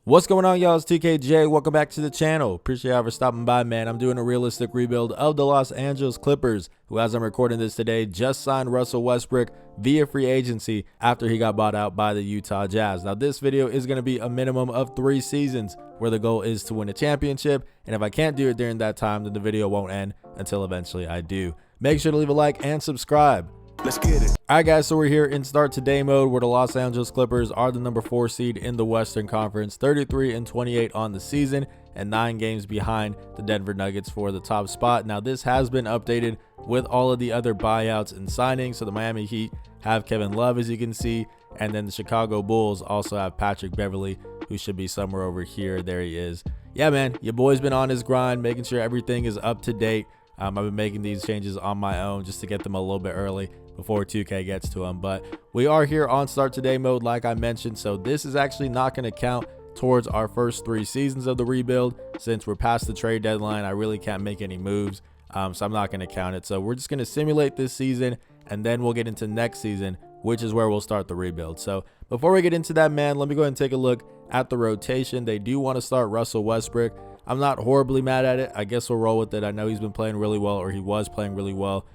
What's going on, y'all? It's TKJ. Welcome back to the channel. Appreciate y'all for stopping by, man. I'm doing a realistic rebuild of the Los Angeles Clippers, who, as I'm recording this today, just signed Russell Westbrook via free agency after he got bought out by the Utah Jazz. Now, this video is going to be a minimum of 3 seasons, where the goal is to win a championship. And if I can't do it during that time, then the video won't end until eventually I do. Make sure to leave a like and subscribe. Let's get it. All right, guys, so we're here in start today mode, where the Los Angeles Clippers are the number 4 seed in the Western Conference, 33-28 on the season, and 9 games behind the Denver Nuggets for the top spot. Now, this has been updated with all of the other buyouts and signings. So the Miami Heat have Kevin Love, as you can see, and then the Chicago Bulls also have Patrick Beverley, who should be somewhere over here. There he is. Yeah, man, your boy's been on his grind, making sure everything is up to date. I've been making these changes on my own just to get them a little bit early before 2K gets to them. But we are here on start today mode, like I mentioned. So this is actually not going to count towards our first 3 seasons of the rebuild. Since we're past the trade deadline, I really can't make any moves. So I'm not going to count it. So we're just going to simulate this season, and then we'll get into next season, which is where we'll start the rebuild. So before we get into that, man, let me go ahead and take a look at the rotation. They do want to start Russell Westbrook. I'm not horribly mad at it. I guess we'll roll with it. I know he's been playing really well, or he was playing really well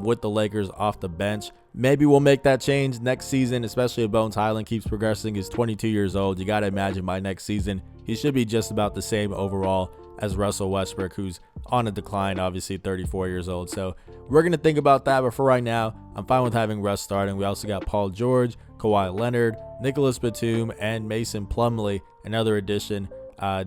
with the Lakers off the bench. Maybe we'll make that change next season, especially if Bones Highland keeps progressing. He's 22 years old. You got to imagine by next season, he should be just about the same overall as Russell Westbrook, who's on a decline, obviously 34 years old. So we're going to think about that. But for right now, I'm fine with having Russ starting. We also got Paul George, Kawhi Leonard, Nicholas Batum, and Mason Plumlee, another addition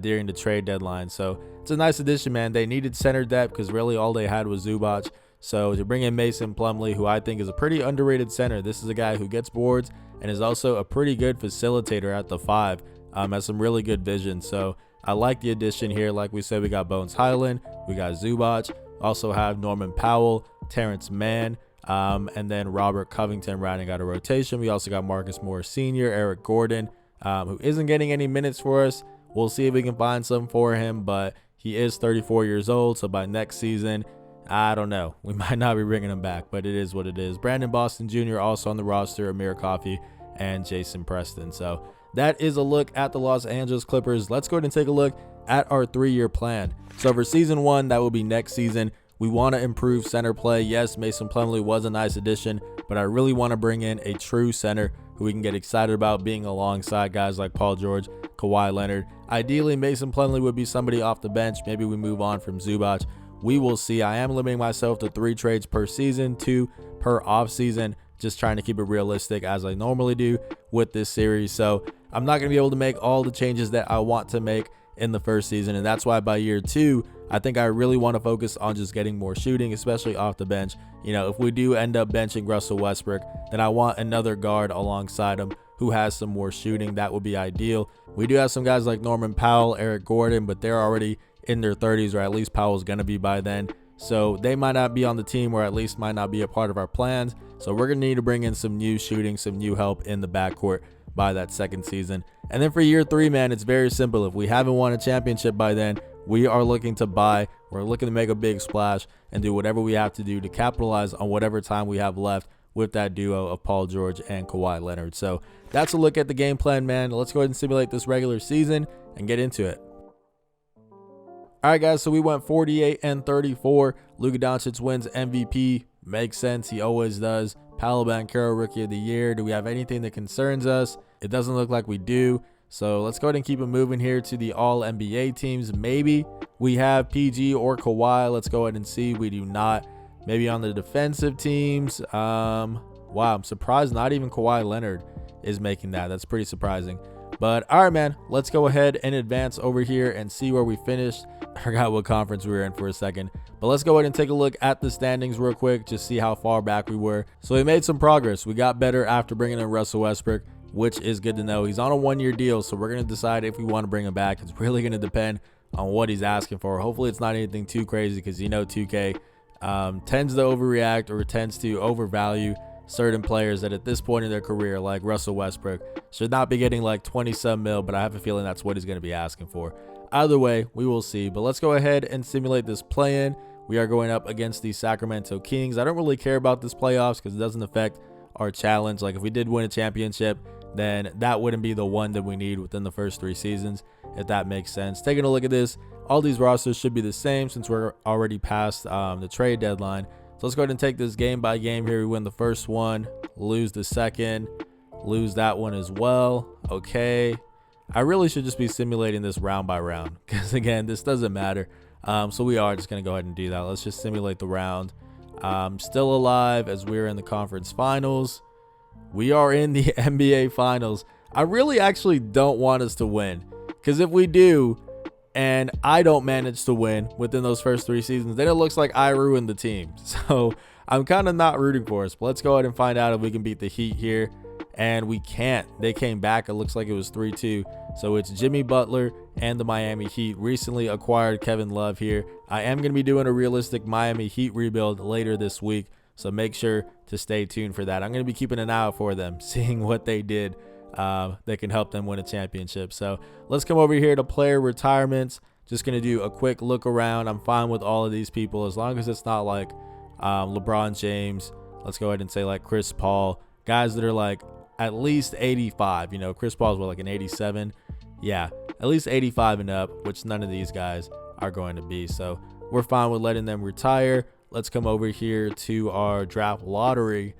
during the trade deadline. So it's a nice addition, man. They needed center depth because really all they had was Zubac. So to bring in Mason Plumlee, who I think is a pretty underrated center. This is a guy who gets boards and is also a pretty good facilitator at the 5. Has some really good vision. So I like the addition here. Like we said, we got Bones Highland, we got Zubac, also have Norman Powell, Terrence Mann, and then Robert Covington rounding out a rotation. We also got Marcus Morris Sr., Eric Gordon, who isn't getting any minutes for us. We'll see if we can find some for him, but he is 34 years old, so by next season, I don't know. We might not be bringing him back, but it is what it is. Brandon Boston Jr. also on the roster, Amir Coffey, and Jason Preston. So that is a look at the Los Angeles Clippers. Let's go ahead and take a look at our 3-year plan. So for season 1, that will be next season. We want to improve center play. Yes, Mason Plumlee was a nice addition, but I really want to bring in a true center who we can get excited about being alongside guys like Paul George, Kawhi Leonard. Ideally, Mason Plumlee would be somebody off the bench. Maybe we move on from Zubac. We will see. I am limiting myself to 3 trades per season, 2 per offseason, just trying to keep it realistic as I normally do with this series. So I'm not going to be able to make all the changes that I want to make in the first season, and that's why by year 2, I think I really want to focus on just getting more shooting, especially off the bench. You know, if we do end up benching Russell Westbrook, then I want another guard alongside him who has some more shooting. That would be ideal. We do have some guys like Norman Powell, Eric Gordon, but they're already in their 30s, or at least Powell's going to be by then. So they might not be on the team, or at least might not be a part of our plans. So we're going to need to bring in some new shooting, some new help in the backcourt by that second season. And then for year 3, man, it's very simple. If we haven't won a championship by then, we are looking to buy. We're looking to make a big splash and do whatever we have to do to capitalize on whatever time we have left with that duo of Paul George and Kawhi Leonard. So that's a look at the game plan, man. Let's go ahead and simulate this regular season and get into it. All right, guys, so we went 48-34. Luka Doncic wins MVP. Makes sense. He always does. Paolo Banchero, Rookie of the Year. Do we have anything that concerns us? It doesn't look like we do. So let's go ahead and keep it moving here to the All-NBA teams. Maybe we have PG or Kawhi. Let's go ahead and see. We do not. Maybe on the defensive teams. Wow, I'm surprised not even Kawhi Leonard is making that. That's pretty surprising. But all right, man, let's go ahead and advance over here and see where we finished. I forgot what conference we were in for a second, but let's go ahead and take a look at the standings real quick, just see how far back we were. So we made some progress. We got better after bringing in Russell Westbrook, which is good to know. He's on a 1-year deal, so we're going to decide if we want to bring him back. It's really going to depend on what he's asking for. Hopefully it's not anything too crazy, because you know 2K tends to overreact or tends to overvalue certain players that at this point in their career, like Russell Westbrook, should not be getting like 20-some mil, but I have a feeling that's what he's going to be asking for. Either way, we will see. But let's go ahead and simulate this play-in. We are going up against the Sacramento Kings. I don't really care about this playoffs because it doesn't affect our challenge. Like if we did win a championship, then that wouldn't be the one that we need within the first 3 seasons, if that makes sense. Taking a look at this, all these rosters should be the same since we're already past the trade deadline. So let's go ahead and take this game by game here. We win the first one, lose the second, lose that one as well. Okay. I really should just be simulating this round by round because, again, this doesn't matter. So we are just going to go ahead and do that. Let's just simulate the round. Still alive as we're in the conference finals. We are in the NBA finals. I really actually don't want us to win, because if we do and I don't manage to win within those first 3 seasons, then it looks like I ruined the team. So I'm kind of not rooting for us. But let's go ahead and find out if we can beat the Heat here. And we can't. They came back. It looks like it was 3-2. So it's Jimmy Butler and the Miami Heat. Recently acquired Kevin Love here. I am going to be doing a realistic Miami Heat rebuild later this week, so make sure to stay tuned for that. I'm going to be keeping an eye out for them, seeing what they did that can help them win a championship. So let's come over here to player retirements. Just going to do a quick look around. I'm fine with all of these people as long as it's not like LeBron James. Let's go ahead and say like Chris Paul. Guys that are like at least 85. You know, Chris Paul's what, like an 87? Yeah, at least 85 and up, which none of these guys are going to be. So we're fine with letting them retire. Let's come over here to our draft lottery,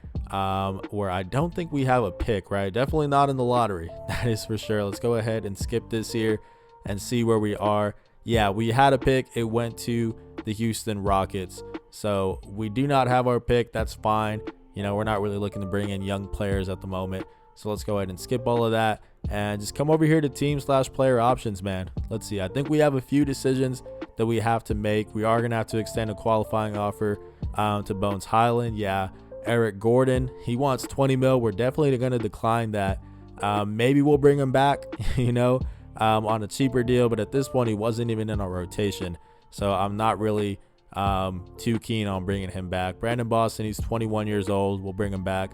where I don't think we have a pick, right? Definitely not in the lottery. That is for sure. Let's go ahead and skip this here and see where we are. Yeah, we had a pick. It went to the Houston Rockets. So we do not have our pick. That's fine. You know, we're not really looking to bring in young players at the moment. So let's go ahead and skip all of that and just come over here to team/player options, man. Let's see. I think we have a few decisions that we have to make. We are going to have to extend a qualifying offer to Bones Highland. Yeah. Eric Gordon, he wants 20 mil. We're definitely going to decline that. Maybe we'll bring him back, you know, on a cheaper deal. But at this point, he wasn't even in our rotation. So I'm not really too keen on bringing him back. Brandon Boston, he's 21 years old. We'll bring him back.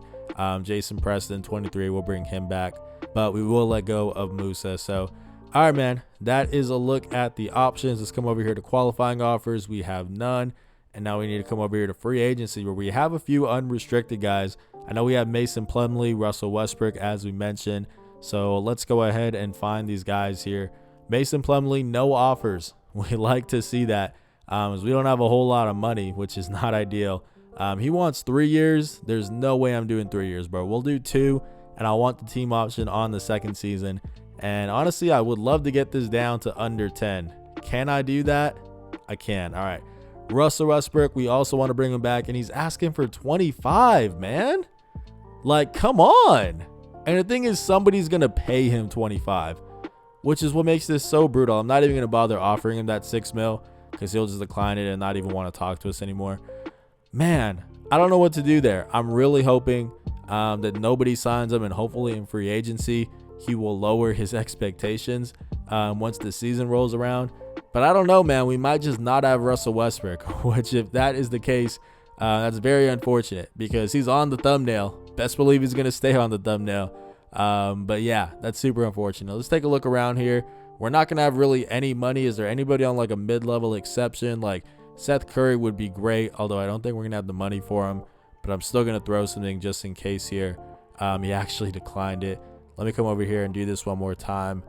Jason Preston, 23. We'll bring him back. But we will let go of Musa. So, all right, man. That is a look at the options. Let's come over here to qualifying offers. We have none. And now we need to come over here to free agency, where we have a few unrestricted guys. I know we have Mason Plumlee, Russell Westbrook, as we mentioned. So let's go ahead and find these guys here. Mason Plumlee, no offers. We like to see that, as we don't have a whole lot of money, which is not ideal. He wants 3 years. There's no way I'm doing 3 years, bro. We'll do 2, and I want the team option on the second season. And honestly, I would love to get this down to under 10. Can I do that? I can. All right. Russell Westbrook, we also want to bring him back, and he's asking for 25, man. Like, come on. And the thing is, somebody's going to pay him 25, which is what makes this so brutal. I'm not even going to bother offering him that 6 mil because he'll just decline it and not even want to talk to us anymore. Man, I don't know what to do there. I'm really hoping that nobody signs him, and hopefully in free agency, he will lower his expectations once the season rolls around. But I don't know, man. We might just not have Russell Westbrook, which if that is the case, that's very unfortunate because he's on the thumbnail. Best believe he's going to stay on the thumbnail. But yeah, that's super unfortunate. Let's take a look around here. We're not going to have really any money. Is there anybody on like a mid-level exception? Like Seth Curry would be great, although I don't think we're going to have the money for him. But I'm still going to throw something just in case here. He actually declined it. Let me come over here and do this one more time.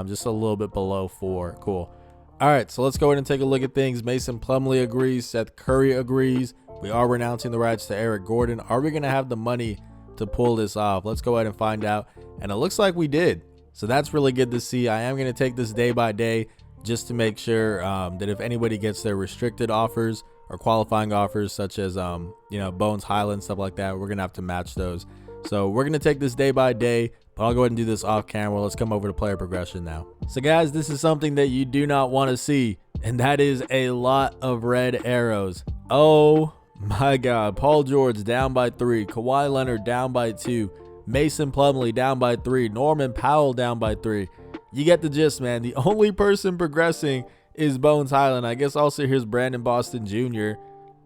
Just a little bit below 4. Cool. All right, so let's go ahead and take a look at things. Mason Plumlee agrees. Seth Curry agrees. We are renouncing the rights to Eric Gordon. Are we going to have the money to pull this off? Let's go ahead and find out. And it looks like we did. So that's really good to see. I am going to take this day by day just to make sure that if anybody gets their restricted offers or qualifying offers, such as, you know, Bones Highland, stuff like that, we're going to have to match those. So we're going to take this day by day, but I'll go ahead and do this off camera. Let's come over to player progression now. So guys, this is something that you do not want to see, and that is a lot of red arrows. Oh my God. Paul George down by 3. Kawhi Leonard down by 2. Mason Plumlee down by 3. Norman Powell down by 3. You get the gist, man. The only person progressing is Bones Highland. I guess also here's Brandon Boston Jr.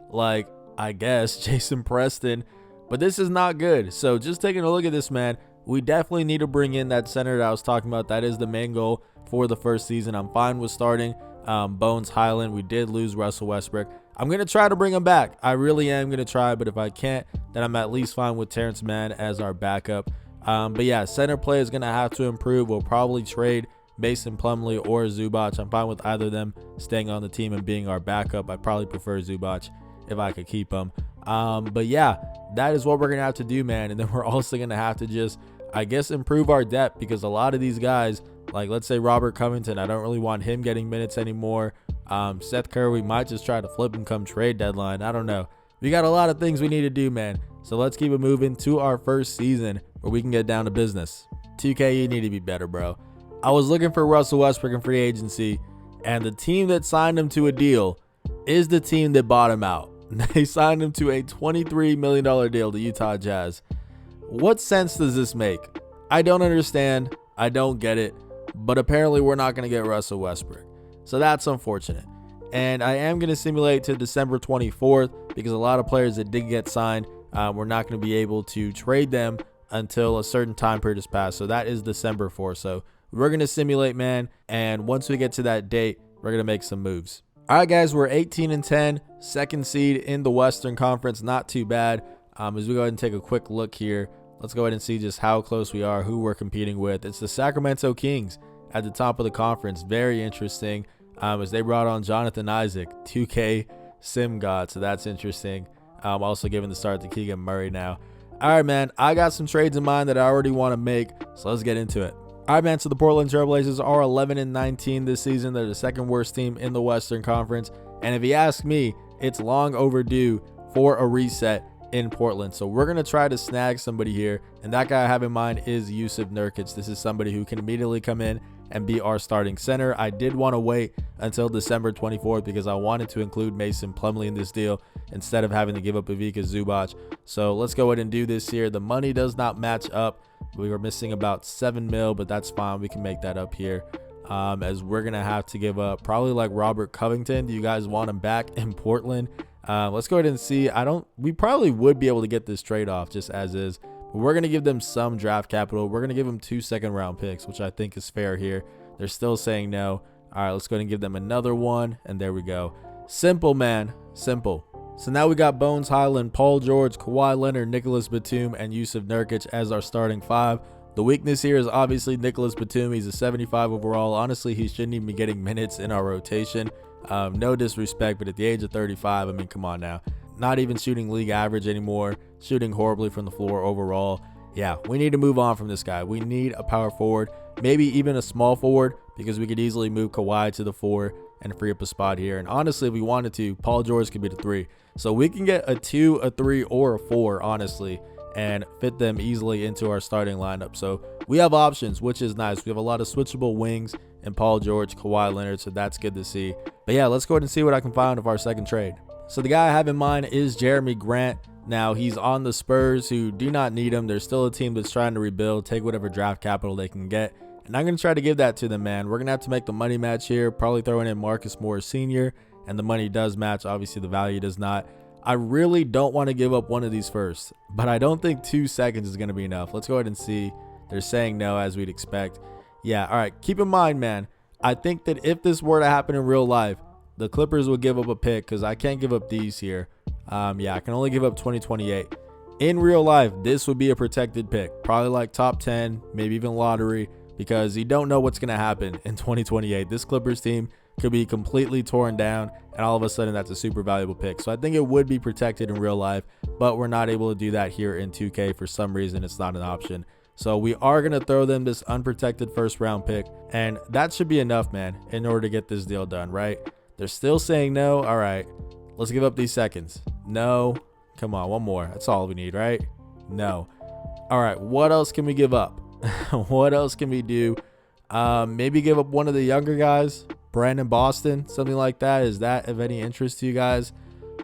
Like, I guess Jason Preston. But this is not good. So just taking a look at this, man, we definitely need to bring in that center that I was talking about. That is the main goal for the first season. I'm fine with starting Bones Highland. We did lose Russell Westbrook. I'm going to try to bring him back. I really am going to try. But if I can't, then I'm at least fine with Terrence Mann as our backup. But yeah, center play is going to have to improve. We'll probably trade Mason Plumlee or Zubac. I'm fine with either of them staying on the team and being our backup. I probably prefer Zubac if I could keep him. But yeah, that is what we're going to have to do, man. And then we're also going to have to just, I guess, improve our depth, because a lot of these guys, like let's say Robert Covington, I don't really want him getting minutes anymore. Seth Curry, we might just try to flip him come trade deadline. I don't know. We got a lot of things we need to do, man. So let's keep it moving to our first season where we can get down to business. 2K, you need to be better, bro. I was looking for Russell Westbrook in free agency, and the team that signed him to a deal is the team that bought him out. They signed him to a $23 million deal to Utah Jazz. What sense does this make? I don't understand. I don't get it. But apparently we're not going to get Russell Westbrook. So that's unfortunate. And I am going to simulate to December 24th because a lot of players that did get signed, we're not going to be able to trade them until a certain time period has passed. So that is December 4th. So we're going to simulate, man. And once we get to that date, we're going to make some moves. All right, guys, we're 18-10, second seed in the Western Conference. Not too bad. As we go ahead and take a quick look here, let's go ahead and see just how close we are, who we're competing with. It's the Sacramento Kings at the top of the conference. Very interesting, as they brought on Jonathan Isaac, 2K Sim God. So that's interesting. Also giving the start to Keegan Murray now. All right, man, I got some trades in mind that I already want to make. So let's get into it. All right, man, so the Portland Trailblazers are 11-19 this season. They're the second worst team in the Western Conference. And if you ask me, it's long overdue for a reset in Portland. So we're going to try to snag somebody here. And that guy I have in mind is Jusuf Nurkic. This is somebody who can immediately come in and be our starting center. I did want to wait until December 24th because I wanted to include Mason Plumlee in this deal instead of having to give up Ivica Zubac. So let's go ahead and do this here. The money does not match up. We were missing about $7 million, but that's fine. We can make that up here. As we're going to have to give up probably like Robert Covington. Do you guys want him back in Portland? Let's go ahead and see. We probably would be able to get this trade off just as is. But we're going to give them some draft capital. We're going to give them 2 second-round picks, which I think is fair here. They're still saying no. All right, let's go ahead and give them another one. And there we go. Simple, man. Simple. So now we got Bones Highland, Paul George, Kawhi Leonard, Nicholas Batum, and Jusuf Nurkic as our starting five. The weakness here is obviously Nicholas Batum. He's a 75 overall. Honestly, he shouldn't even be getting minutes in our rotation. No disrespect, but at the age of 35, I mean, come on now. Not even shooting league average anymore. Shooting horribly from the floor overall. Yeah, we need to move on from this guy. We need a power forward, maybe even a small forward, because we could easily move Kawhi to the 4 and free up a spot here. And honestly, if we wanted to, Paul George could be the 3. So we can get a 2, a 3, or a 4, honestly, and fit them easily into our starting lineup. So we have options, which is nice. We have a lot of switchable wings and Paul George, Kawhi Leonard, so that's good to see. But yeah, let's go ahead and see what I can find of our second trade. So the guy I have in mind is Jeremy Grant. Now, he's on the Spurs, who do not need him. They're still a team that's trying to rebuild, take whatever draft capital they can get. And I'm going to try to give that to them, man. We're going to have to make the money match here, probably throwing in Marcus Morris Sr., and the money does match. Obviously, the value does not. I really don't want to give up one of these first, but I don't think 2 seconds is going to be enough. Let's go ahead and see. They're saying no, as we'd expect. Yeah, all right. Keep in mind, man, I think that if this were to happen in real life, the Clippers would give up a pick because I can't give up these here. Yeah, I can only give up 2028. In real life, this would be a protected pick, probably like top 10, maybe even lottery, because you don't know what's going to happen in 2028. This Clippers team could be completely torn down, and all of a sudden that's a super valuable pick. So I think it would be protected in real life, but we're not able to do that here in 2K. For some reason, it's not an option. So we are going to throw them this unprotected first round pick, and that should be enough, man, in order to get this deal done, right? They're still saying no. All right, let's give up these seconds. No. Come on, one more. That's all we need, right? No. All right, what else can we give up? What else can we do? Maybe give up one of the younger guys, Brandon Boston, something like that. Is that of any interest to you guys?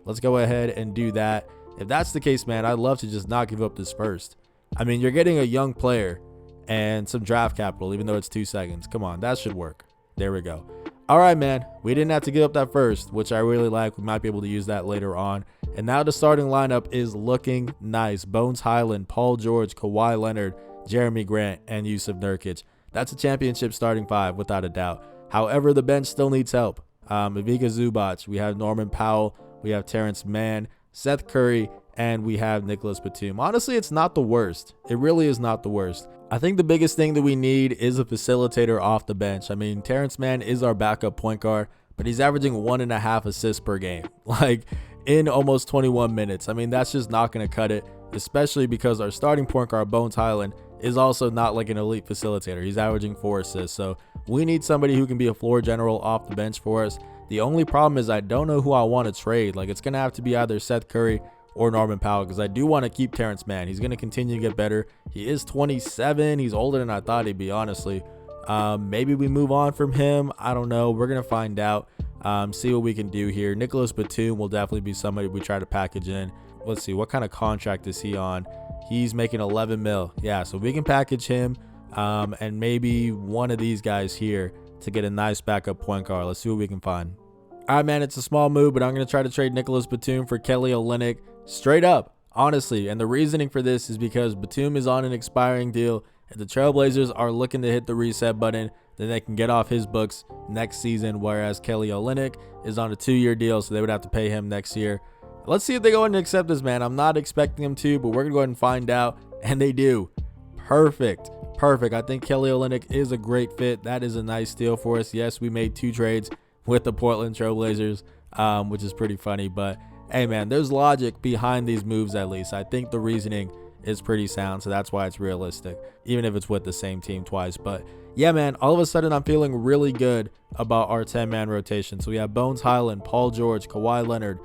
Let's go ahead and do that. If that's the case, man, I'd love to just not give up this first. I mean, you're getting a young player and some draft capital, even though it's 2 seconds. Come on, that should work. There we go. All right, man. We didn't have to give up that first, which I really like. We might be able to use that later on. And now the starting lineup is looking nice. Bones Highland, Paul George, Kawhi Leonard, Jeremy Grant, and Jusuf Nurkic. That's a championship starting 5, without a doubt. However, the bench still needs help. Ivica Zubac, we have Norman Powell, we have Terrence Mann, Seth Curry, and we have Nicholas Batum. Honestly, it's not the worst. It really is not the worst. I think the biggest thing that we need is a facilitator off the bench. I mean, Terrence Mann is our backup point guard, but he's averaging 1.5 assists per game, like in almost 21 minutes. I mean, that's just not going to cut it, especially because our starting point guard, Bones Highland, is also not like an elite facilitator. He's averaging 4 assists. So we need somebody who can be a floor general off the bench for us. The only problem is I don't know who I want to trade. Like, it's going to have to be either Seth Curry or Norman Powell, because I do want to keep Terrence Mann. He's going to continue to get better. He is 27. He's older than I thought he'd be, honestly. Maybe we move on from him. I don't know. We're going to find out. See what we can do here. Nicholas Batum will definitely be somebody we try to package in. Let's see. What kind of contract is he on? He's making 11 mil. Yeah, so we can package him and maybe one of these guys here to get a nice backup point guard. Let's see what we can find. All right, man, it's a small move, but I'm going to try to trade Nicholas Batum for Kelly Olynyk straight up, honestly. And the reasoning for this is because Batum is on an expiring deal. If the Trailblazers are looking to hit the reset button, then they can get off his books next season, whereas Kelly Olynyk is on a 2-year deal, so they would have to pay him next year. Let's see if they go ahead and accept this, man. I'm not expecting them to, but we're going to go ahead and find out, and they do. Perfect. I think Kelly Olynyk is a great fit. That is a nice deal for us. Yes, we made 2 trades with the Portland Trailblazers, which is pretty funny, but hey, man, there's logic behind these moves at least. I think the reasoning is pretty sound, so that's why it's realistic, even if it's with the same team twice. But yeah, man, all of a sudden I'm feeling really good about our 10-man rotation. So we have Bones Highland, Paul George, Kawhi Leonard,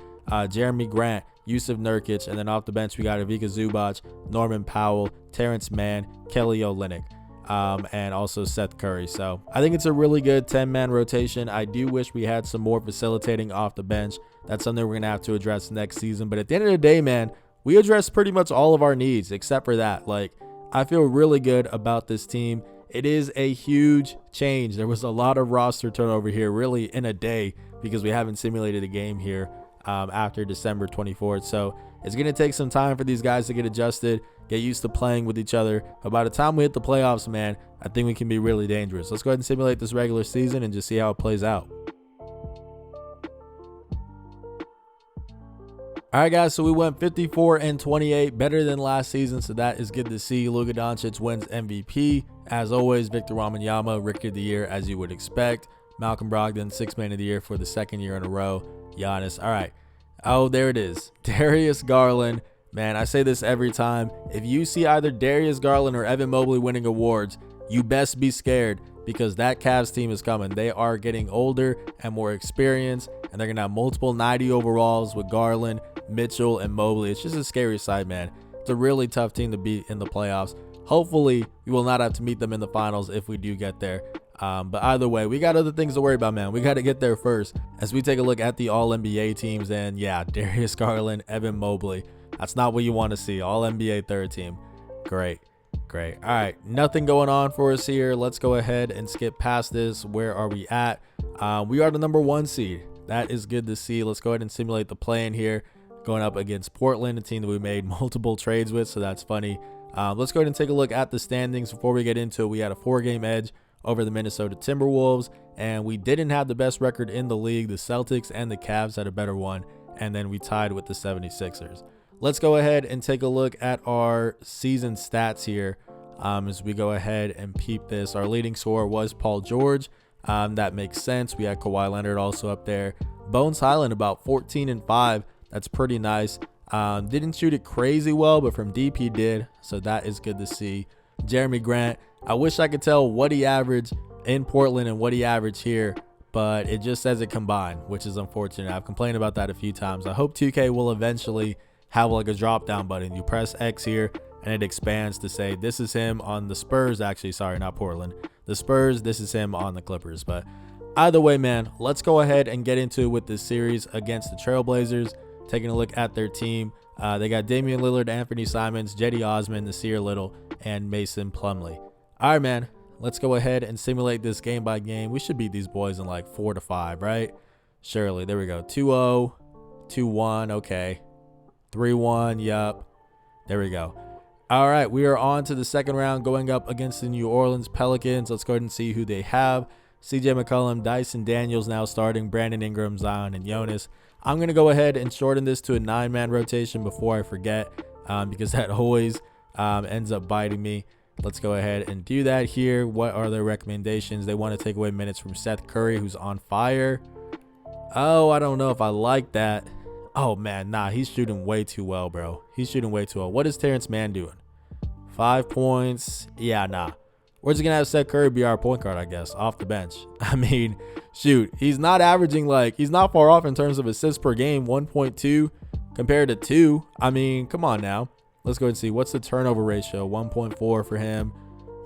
Jeremy Grant, Yusuf Nurkic, and then off the bench we got Ivica Zubac, Norman Powell, Terrence Mann, Kelly Olynyk, and also Seth Curry. So I think it's a really good 10-man rotation. I do wish we had some more facilitating off the bench. That's something we're going to have to address next season. But at the end of the day, man, we addressed pretty much all of our needs except for that. Like, I feel really good about this team. It is a huge change. There was a lot of roster turnover here really in a day because we haven't simulated a game here after December 24th. So it's going to take some time for these guys to get adjusted, get used to playing with each other. But by the time we hit the playoffs, man, I think we can be really dangerous. Let's go ahead and simulate this regular season and just see how it plays out. All right, guys, so we went 54-28, better than last season, so that is good to see. Luka Doncic wins MVP. As always, Victor Wembanyama, Rookie of the Year, as you would expect. Malcolm Brogdon, 6th Man of the Year for the 2nd year in a row. Giannis. All right. Oh, there it is. Darius Garland. Man, I say this every time. If you see either Darius Garland or Evan Mobley winning awards, you best be scared because that Cavs team is coming. They are getting older and more experienced, and they're going to have multiple 90 overalls with Garland, Mitchell, and Mobley. It's just a scary sight, man. It's a really tough team to beat in the playoffs. Hopefully, we will not have to meet them in the finals if we do get there. But either way, we got other things to worry about, man. We got to get there first. As we take a look at the All-NBA teams, and yeah, Darius Garland, Evan Mobley. That's not what you want to see. All-NBA 3rd team. Great. All right, nothing going on for us here. Let's go ahead and skip past this. Where are we at? We are the number 1 seed. That is good to see. Let's go ahead and simulate the play-in here. Going up against Portland, a team that we made multiple trades with, so that's funny. Let's go ahead and take a look at the standings. Before we get into it, we had a 4-game edge over the Minnesota Timberwolves, and we didn't have the best record in the league. The Celtics and the Cavs had a better one, and then we tied with the 76ers. Let's go ahead and take a look at our season stats here as we go ahead and peep this. Our leading scorer was Paul George. That makes sense. We had Kawhi Leonard also up there. Bones Highland about 14-5. That's pretty nice. Didn't shoot it crazy well, but from deep he did, so that is good to see. Jeremy Grant, I wish I could tell what he averaged in Portland and what he averaged here, but it just says it combined, which is unfortunate. I've complained about that a few times. I hope 2K will eventually have like a drop down button. You press X here and it expands to say this is him on the Spurs. Actually, sorry, not Portland. The Spurs, this is him on the Clippers. But either way, man, let's go ahead and get into it with this series against the Trailblazers. Taking a look at their team, they got Damian Lillard, Anthony Simons, Cedi Osman, Nasir Little, and Mason Plumlee. All right, man, let's go ahead and simulate this game by game. We should beat these boys in like 4-5, right? Surely. There we go. 2-0, 2-1, okay. 3-1, yup. There we go. All right, we are on to the second round going up against the New Orleans Pelicans. Let's go ahead and see who they have. CJ McCollum, Dyson Daniels now starting, Brandon Ingram, Zion, and Jonas. I'm going to go ahead and shorten this to a 9-man rotation before I forget, because that always ends up biting me. Let's go ahead and do that here. What are their recommendations? They want to take away minutes from Seth Curry, who's on fire. Oh, I don't know if I like that. Oh, man, nah, he's shooting way too well, bro. He's shooting way too well. What is Terrence Mann doing? 5 points. Yeah, nah. We're just going to have Seth Curry be our point guard, I guess, off the bench. I mean, shoot, he's not averaging he's not far off in terms of assists per game, 1.2 compared to 2. I mean, come on now. Let's go and see. What's the turnover ratio? 1.4 for him.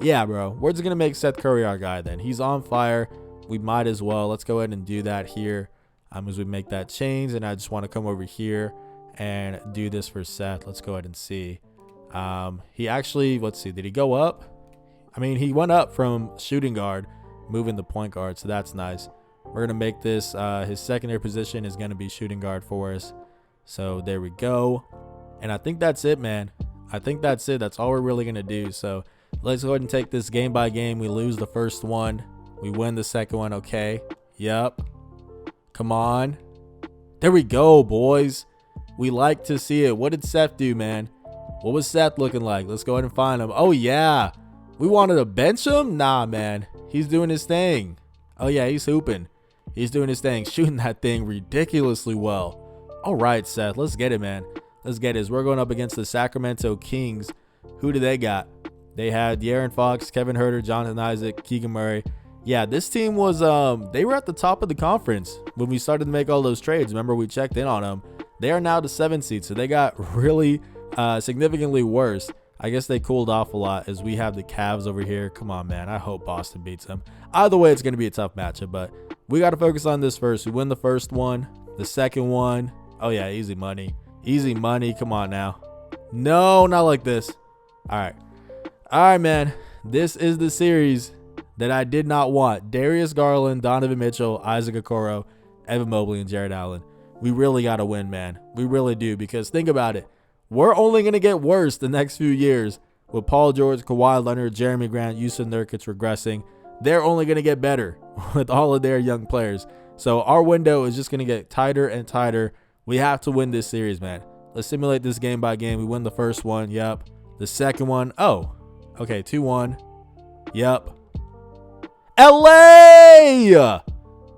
Yeah, bro. We're just going to make Seth Curry our guy then. He's on fire. We might as well. Let's go ahead and do that here as we make that change. And I just want to come over here and do this for Seth. Let's go ahead and see. He actually, let's see. Did he go up? I mean, he went up from shooting guard, moving the point guard. So that's nice. We're going to make this his secondary position is going to be shooting guard for us. So there we go. And I think that's it, man. I think that's it. That's all we're really going to do. So let's go ahead and take this game by game. We lose the first one. We win the second one. Okay. Yep. Come on. There we go, boys. We like to see it. What did Seth do, man? What was Seth looking like? Let's go ahead and find him. Oh, yeah. We wanted to bench him? Nah, man. He's doing his thing. Oh, yeah. He's hooping. He's doing his thing. Shooting that thing ridiculously well. All right, Seth. Let's get it, man. Let's get it. We're going up against the Sacramento Kings. Who do they got? They had De'Aaron Fox, Kevin Huerter, Jonathan Isaac, Keegan Murray. Yeah, this team was they were at the top of the conference when we started to make all those trades. Remember, we checked in on them. They are now the 7th seed, so they got really significantly worse. I guess they cooled off a lot as we have the Cavs over here. Come on, man. I hope Boston beats them. Either way, it's going to be a tough matchup, but we got to focus on this first. We win the first one, the second one. Oh, yeah, easy money. Easy money. Come on now. No, not like this. All right. All right, man. This is the series that I did not want. Darius Garland, Donovan Mitchell, Isaac Okoro, Evan Mobley, and Jared Allen. We really got to win, man. We really do, because think about it. We're only going to get worse the next few years with Paul George, Kawhi Leonard, Jeremy Grant, Yusuf Nurkic regressing. They're only going to get better with all of their young players. So our window is just going to get tighter and tighter. We have to win this series, man. Let's simulate this game by game. We win the first one. Yep. The second one. Oh, okay. 2-1. Yep. LA!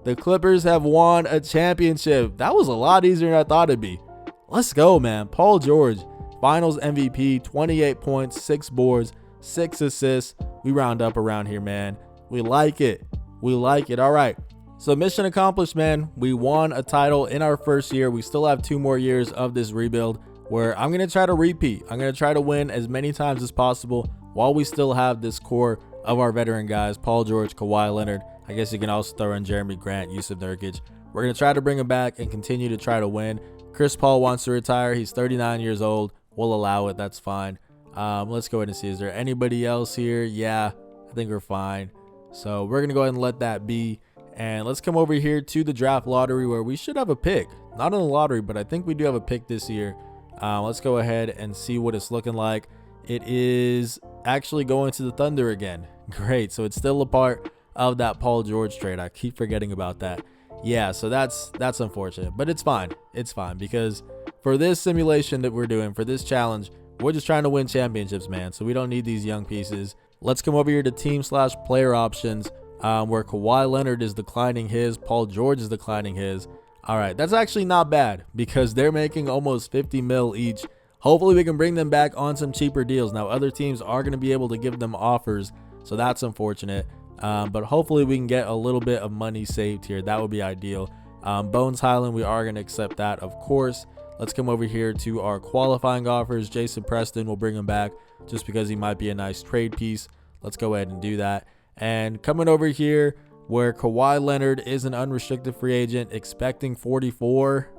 The Clippers have won a championship. That was a lot easier than I thought it'd be. Let's go, man. Paul George, finals MVP, 28 points, 6 boards, 6 assists. We round up around here, man. We like it. We like it. All right. So mission accomplished, man. We won a title in our first year. We still have 2 more years of this rebuild where I'm going to try to repeat. I'm going to try to win as many times as possible while we still have this core of our veteran guys, Paul George, Kawhi Leonard. I guess you can also throw in Jeremy Grant, Yusuf Nurkic. We're going to try to bring him back and continue to try to win. Chris Paul wants to retire. He's 39 years old. We'll allow it. That's fine. Let's go ahead and see. Is there anybody else here? Yeah, I think we're fine. So we're going to go ahead and let that be. And let's come over here to the draft lottery where we should have a pick. Not in the lottery, but I think we do have a pick this year. Let's go ahead and see what it's looking like. It is actually going to the Thunder again. Great. So it's still a part of that Paul George trade. I keep forgetting about that. Yeah, so that's unfortunate, but it's fine. It's fine because for this simulation that we're doing, for this challenge, we're just trying to win championships, man. So we don't need these young pieces. Let's come over here to team/player options where Kawhi Leonard is declining his, Paul George is declining his. All right, that's actually not bad because they're making almost 50 mil each. Hopefully we can bring them back on some cheaper deals. Now other teams are going to be able to give them offers, so that's unfortunate. But hopefully we can get a little bit of money saved here. That would be ideal. Bones Highland, we are going to accept that, of course. Let's come over here to our qualifying offers. Jason Preston, we'll bring him back just because he might be a nice trade piece. Let's go ahead and do that. And coming over here where Kawhi Leonard is an unrestricted free agent, expecting 44.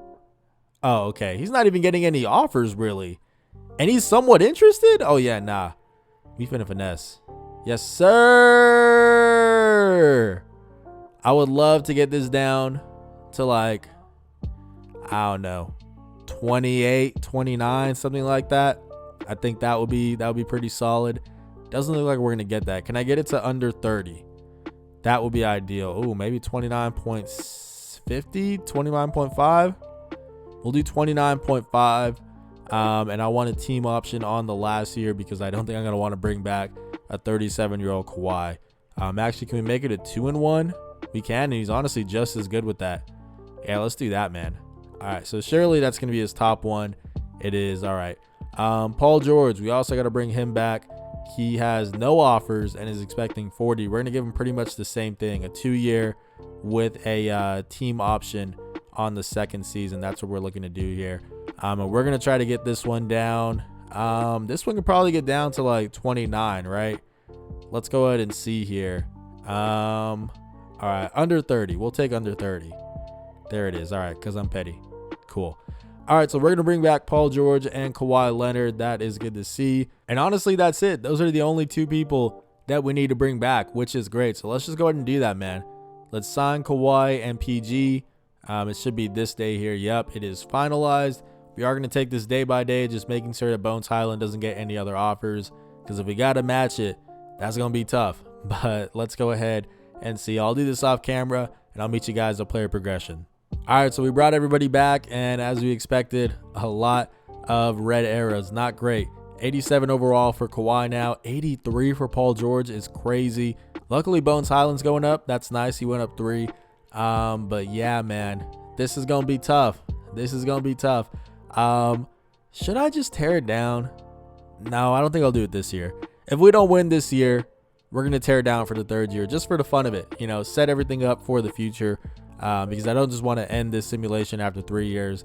Oh, okay. He's not even getting any offers, really. And he's somewhat interested? Oh, yeah, nah. We finna finesse. Yes, sir. I would love to get this down to like, I don't know, 28, 29, something like that. I think that would be pretty solid. Doesn't look like we're going to get that. Can I get it to under 30? That would be ideal. Oh, maybe 29.50, 29.5. We'll do 29.5. And I want a team option on the last year because I don't think I'm going to want to bring back a 37-year-old Kawhi. Actually, can we make it a 2-1? We can, and he's honestly just as good with that. Yeah, let's do that, man. All right, so surely that's going to be his top one. It is. All right. Paul George, we also got to bring him back. He has no offers and is expecting 40. We're going to give him pretty much the same thing, a 2-year with a team option on the second season. That's what we're looking to do here. And we're going to try to get this one down. This one could probably get down to like 29, right? Let's go ahead and see here. All right, under 30. We'll take under 30. There it is. All right, because I'm petty. Cool. All right, so we're going to bring back Paul George and Kawhi Leonard. That is good to see. And honestly, that's it. Those are the only two people that we need to bring back, which is great. So let's just go ahead and do that, man. Let's sign Kawhi and PG. It should be this day here. Yep, it is finalized. We are going to take this day by day, just making sure that Bones Highland doesn't get any other offers. Because if we got to match it, that's going to be tough. But let's go ahead and see. I'll do this off camera, and I'll meet you guys at player progression. All right, so we brought everybody back, and as we expected, a lot of red arrows. Not great. 87 overall for Kawhi now. 83 for Paul George is crazy. Luckily, Bones Highland's going up. That's nice. He went up 3. But yeah, man, this is going to be tough. This is going to be tough. Should I just tear it down? No, I don't think I'll do it this year. If we don't win this year, we're going to tear it down for the 3rd year, just for the fun of it. You know, set everything up for the future. Because I don't just want to end this simulation after 3 years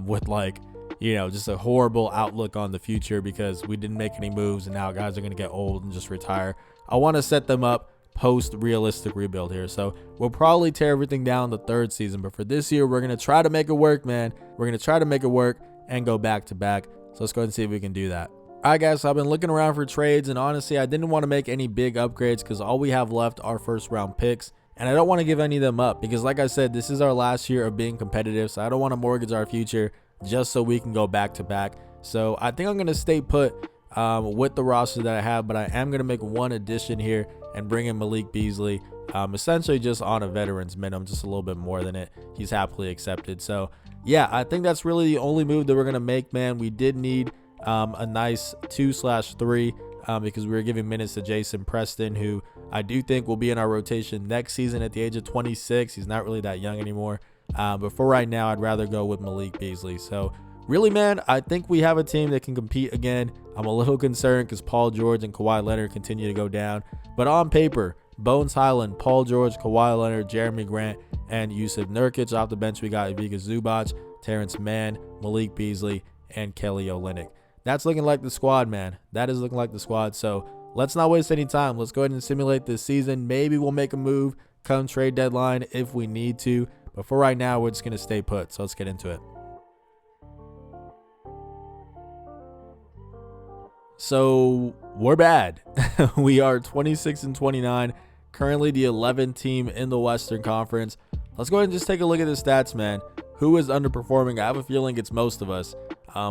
with like, you know, just a horrible outlook on the future because we didn't make any moves and now guys are going to get old and just retire. I want to set them up post realistic rebuild here. So we'll probably tear everything down the 3rd season. But for this year, we're going to try to make it work, man. We're going to try to make it work and go back to back. So let's go ahead and see if we can do that. All right, guys, so I've been looking around for trades, and honestly, I didn't want to make any big upgrades because all we have left are 1st round picks. And I don't want to give any of them up because, like I said, this is our last year of being competitive. So I don't want to mortgage our future just so we can go back to back. So I think I'm going to stay put with the roster that I have, but I am going to make one addition here and bring in Malik Beasley, essentially just on a veteran's minimum, just a little bit more than it. He's happily accepted. So yeah, I think that's really the only move that we're going to make, man. We did need a nice 2/3 because we were giving minutes to Jason Preston, who I do think will be in our rotation next season at the age of 26. He's not really that young anymore. But for right now, I'd rather go with Malik Beasley. So really, man, I think we have a team that can compete again. I'm a little concerned because Paul George and Kawhi Leonard continue to go down. But on paper, Bones Highland, Paul George, Kawhi Leonard, Jeremy Grant, and Yusuf Nurkic. Off the bench, we got Ivica Zubac, Terrence Mann, Malik Beasley, and Kelly Olynyk. That's looking like the squad, man. That is looking like the squad. So let's not waste any time. Let's go ahead and simulate this season. Maybe we'll make a move come trade deadline if we need to. But for right now, we're just going to stay put. So let's get into it. So we're bad. We are 26-29. Currently the 11th team in the Western Conference. Let's go ahead and just take a look at the stats, man. Who is underperforming? I have a feeling it's most of us.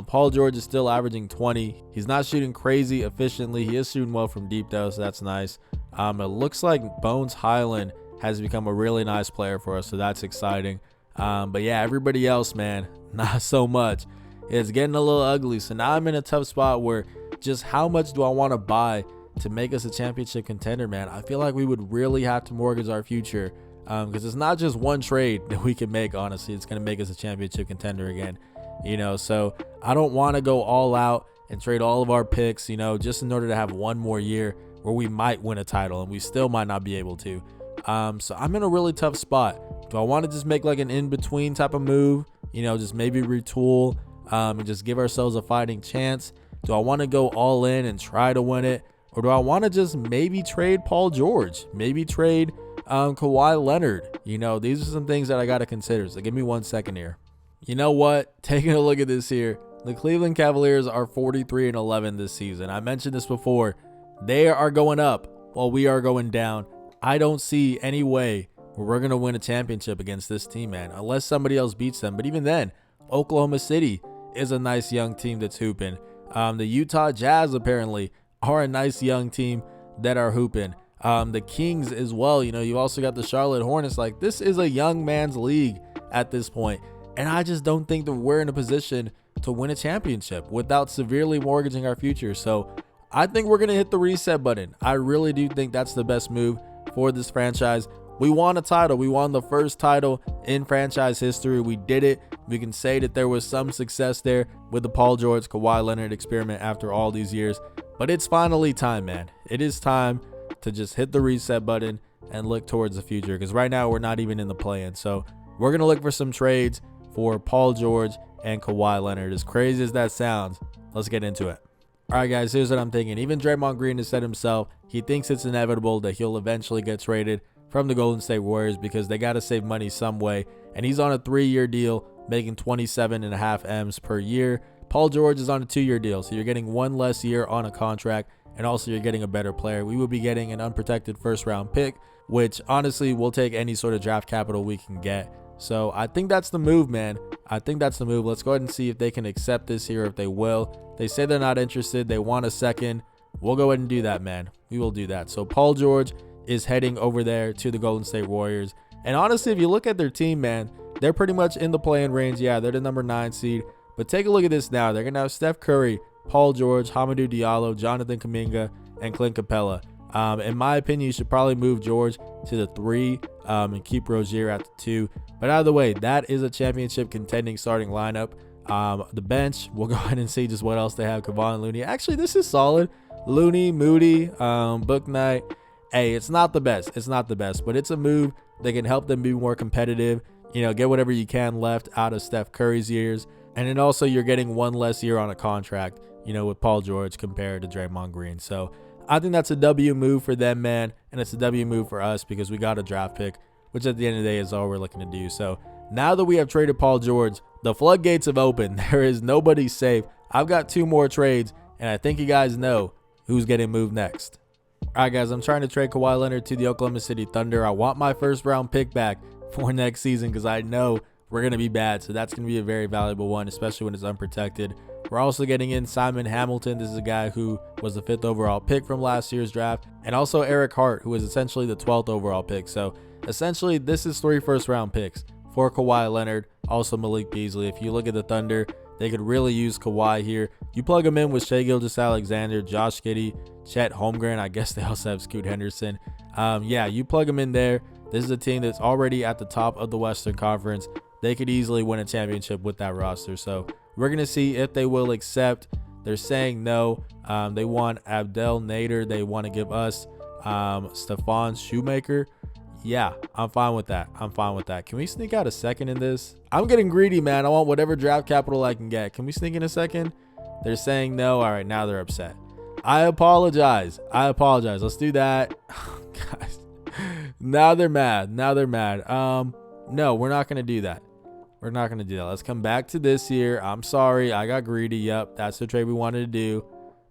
Paul George is still averaging 20. He's not shooting crazy efficiently. He is shooting well from deep, though, so that's nice. It looks like Bones Highland has become a really nice player for us, so that's exciting. But yeah, everybody else, man, not so much. It's getting a little ugly. So now I'm in a tough spot where just how much do I want to buy to make us a championship contender, man? I feel like we would really have to mortgage our future because it's not just one trade that we can make, honestly. It's going to make us a championship contender again. You know, so I don't want to go all out and trade all of our picks, you know, just in order to have one more year where we might win a title and we still might not be able to. So I'm in a really tough spot. Do I want to just make like an in-between type of move, you know, just maybe retool and just give ourselves a fighting chance? Do I want to go all in and try to win it? Or do I want to just maybe trade Paul George, maybe trade Kawhi Leonard? You know, these are some things that I got to consider. So give me 1 second here. You know what? Taking a look at this here, the Cleveland Cavaliers are 43-11 this season. I mentioned this before. They are going up while we are going down. I don't see any way where we're going to win a championship against this team, man, unless somebody else beats them. But even then, Oklahoma City is a nice young team that's hooping. The Utah Jazz apparently are a nice young team that are hooping. The Kings as well. You know, you also got the Charlotte Hornets. Like, this is a young man's league at this point. And I just don't think that we're in a position to win a championship without severely mortgaging our future. So I think we're going to hit the reset button. I really do think that's the best move for this franchise. We won a title. We won the first title in franchise history. We did it. We can say that there was some success there with the Paul George, Kawhi Leonard experiment after all these years. But it's finally time, man. It is time to just hit the reset button and look towards the future, because right now we're not even in the play-in. So we're going to look for some trades for Paul George and Kawhi Leonard. As crazy as that sounds, let's get into it. All right, guys, here's what I'm thinking. Even Draymond Green has said himself, he thinks it's inevitable that he'll eventually get traded from the Golden State Warriors because they got to save money some way. And he's on a 3-year deal, making 27.5 M's per year. Paul George is on a 2-year deal, so you're getting one less year on a contract, and also you're getting a better player. We will be getting an unprotected first-round pick, which honestly will take any sort of draft capital we can get. So I think that's the move, man. I think that's the move. Let's go ahead and see if they can accept this here, if they will. They say they're not interested. They want a second. We'll go ahead and do that, man. We will do that. So Paul George is heading over there to the Golden State Warriors. And honestly, if you look at their team, man, they're pretty much in the play-in range. Yeah, they're the number 9 seed. But take a look at this now. They're going to have Steph Curry, Paul George, Hamidou Diallo, Jonathan Kuminga, and Clint Capella. In my opinion, you should probably move George to the 3 and keep Rozier at the 2. But either way, that is a championship contending starting lineup. The bench, we'll go ahead and see just what else they have. Kevon Looney. Actually, this is solid. Looney, Moody, Book Knight. Hey, it's not the best. It's not the best, but it's a move that can help them be more competitive. You know, get whatever you can left out of Steph Curry's years. And then also you're getting one less year on a contract, you know, with Paul George compared to Draymond Green. So I think that's a W move for them, man. And it's a W move for us because we got a draft pick, which at the end of the day is all we're looking to do. So now that we have traded Paul George, the floodgates have opened. There is nobody safe. I've got 2 more trades, and I think you guys know who's getting moved next. All right, guys, I'm trying to trade Kawhi Leonard to the Oklahoma City Thunder. I want my first-round pick back for next season because I know we're going to be bad. So that's going to be a very valuable one, especially when it's unprotected. We're also getting in Simon Hamilton. This is a guy who was the 5th overall pick from last year's draft. And also Eric Hart, who was essentially the 12th overall pick. So essentially, this is 3 first-round picks for Kawhi Leonard, also Malik Beasley. If you look at the Thunder, they could really use Kawhi here. You plug him in with Shai Gilgeous-Alexander, Josh Giddey, Chet Holmgren. I guess they also have Scoot Henderson. Yeah, you plug him in there. This is a team that's already at the top of the Western Conference. They could easily win a championship with that roster. So we're going to see if they will accept. They're saying no. They want Abdel Nader. They want to give us Stephon Shoemaker. Yeah, I'm fine with that. I'm fine with that. Can we sneak out a second in this? I'm getting greedy, man. I want whatever draft capital I can get. Can we sneak in a second? They're saying no. All right, now they're upset. I apologize. Let's do that. Guys, now they're mad. No, we're not going to do that. Let's come back to this here. I'm sorry. I got greedy. Yep, that's the trade we wanted to do.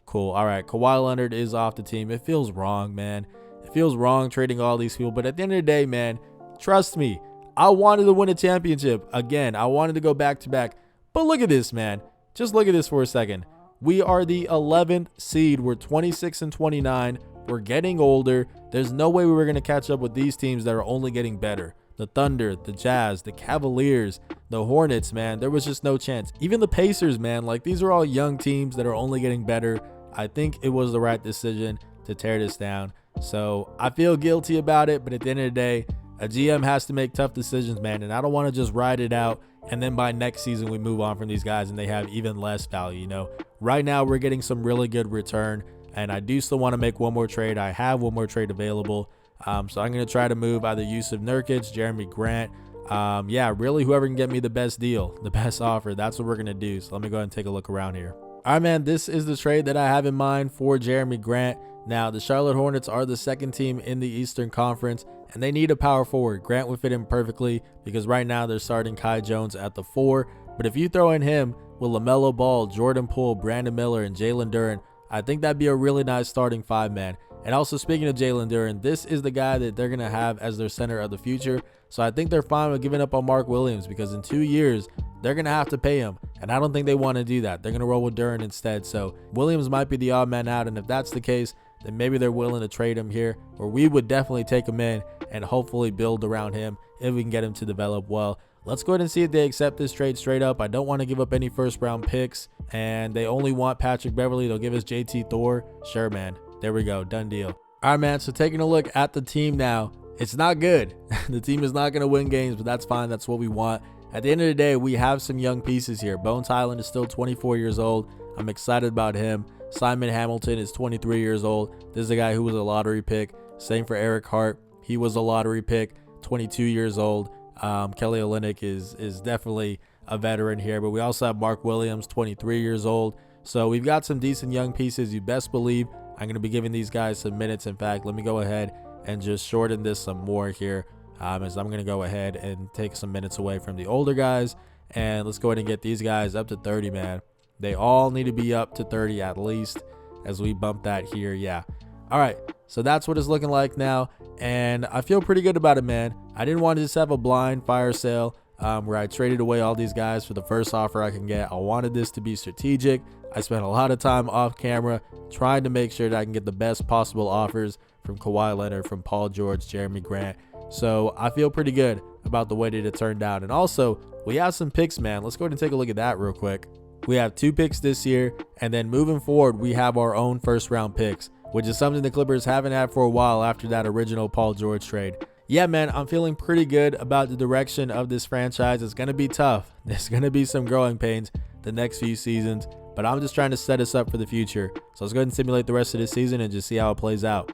Cool. All right, Kawhi Leonard is off the team. It feels wrong, man. It feels wrong trading all these people. But at the end of the day, man, trust me, I wanted to win a championship. Again, I wanted to go back-to-back. But look at this, man. Just look at this for a second. We are the 11th seed. We're 26-29. We're getting older. There's no way we were going to catch up with these teams that are only getting better. The Thunder, the Jazz, the Cavaliers, the Hornets, man. There was just no chance. Even the Pacers, man. Like, these are all young teams that are only getting better. I think it was the right decision to tear this down. So I feel guilty about it, but at the end of the day, a GM has to make tough decisions, man. And I don't want to just ride it out and then by next season we move on from these guys and they have even less value. You know, right now we're getting some really good return, and I do still want to make one more trade. I have one more trade available. So I'm going to try to move either Yusuf Nurkic, Jeremy Grant. Yeah, really whoever can get me the best deal, the best offer. That's what we're going to do. So let me go ahead and take a look around here. All right, man, this is the trade that I have in mind for Jeremy Grant. Now, the Charlotte Hornets are the 2nd team in the Eastern Conference, and they need a power forward. Grant would fit in perfectly because right now they're starting Kai Jones at the 4. But if you throw in him with LaMelo Ball, Jordan Poole, Brandon Miller, and Jalen Duren, I think that'd be a really nice starting 5-man. And also, speaking of Jalen Duren, this is the guy that they're going to have as their center of the future. So I think they're fine with giving up on Mark Williams because in 2 years, they're going to have to pay him. And I don't think they want to do that. They're going to roll with Duren instead. So Williams might be the odd man out. And if that's the case, then maybe they're willing to trade him here, or we would definitely take him in and hopefully build around him if we can get him to develop well. Let's go ahead and see if they accept this trade straight up. I don't want to give up any first round picks, and they only want Patrick Beverley. They'll give us JT Thor. Sure, man. There we go. Done deal. All right, man. So taking a look at the team now, it's not good. The team is not going to win games, but that's fine. That's what we want. At the end of the day, we have some young pieces here. Bones Highland is still 24 years old. I'm excited about him. Simon Hamilton is 23 years old. This is a guy who was a lottery pick. Same for Eric Hart. He was a lottery pick, 22 years old. Kelly Olynyk is definitely a veteran here, but we also have Mark Williams, 23 years old. So we've got some decent young pieces. You best believe I'm going to be giving these guys some minutes. In fact, let me go ahead and just shorten this some more here, as I'm going to go ahead and take some minutes away from the older guys, and let's go ahead and get these guys up to 30, man. They all need to be up to 30 at least as we bump that here. Yeah. All right. So that's what it's looking like now, and I feel pretty good about it, man. I didn't want to just have a blind fire sale where I traded away all these guys for the first offer I can get. I wanted this to be strategic. I spent a lot of time off camera trying to make sure that I can get the best possible offers from Kawhi Leonard, from Paul George, Jeremy Grant. So I feel pretty good about the way that it turned out. And also, we have some picks, man. Let's go ahead and take a look at that real quick. We have 2 picks this year, and then moving forward, we have our own first round picks, which is something the Clippers haven't had for a while after that original Paul George trade. Yeah, man, I'm feeling pretty good about the direction of this franchise. It's going to be tough. There's going to be some growing pains the next few seasons, but I'm just trying to set us up for the future. So let's go ahead and simulate the rest of this season and just see how it plays out.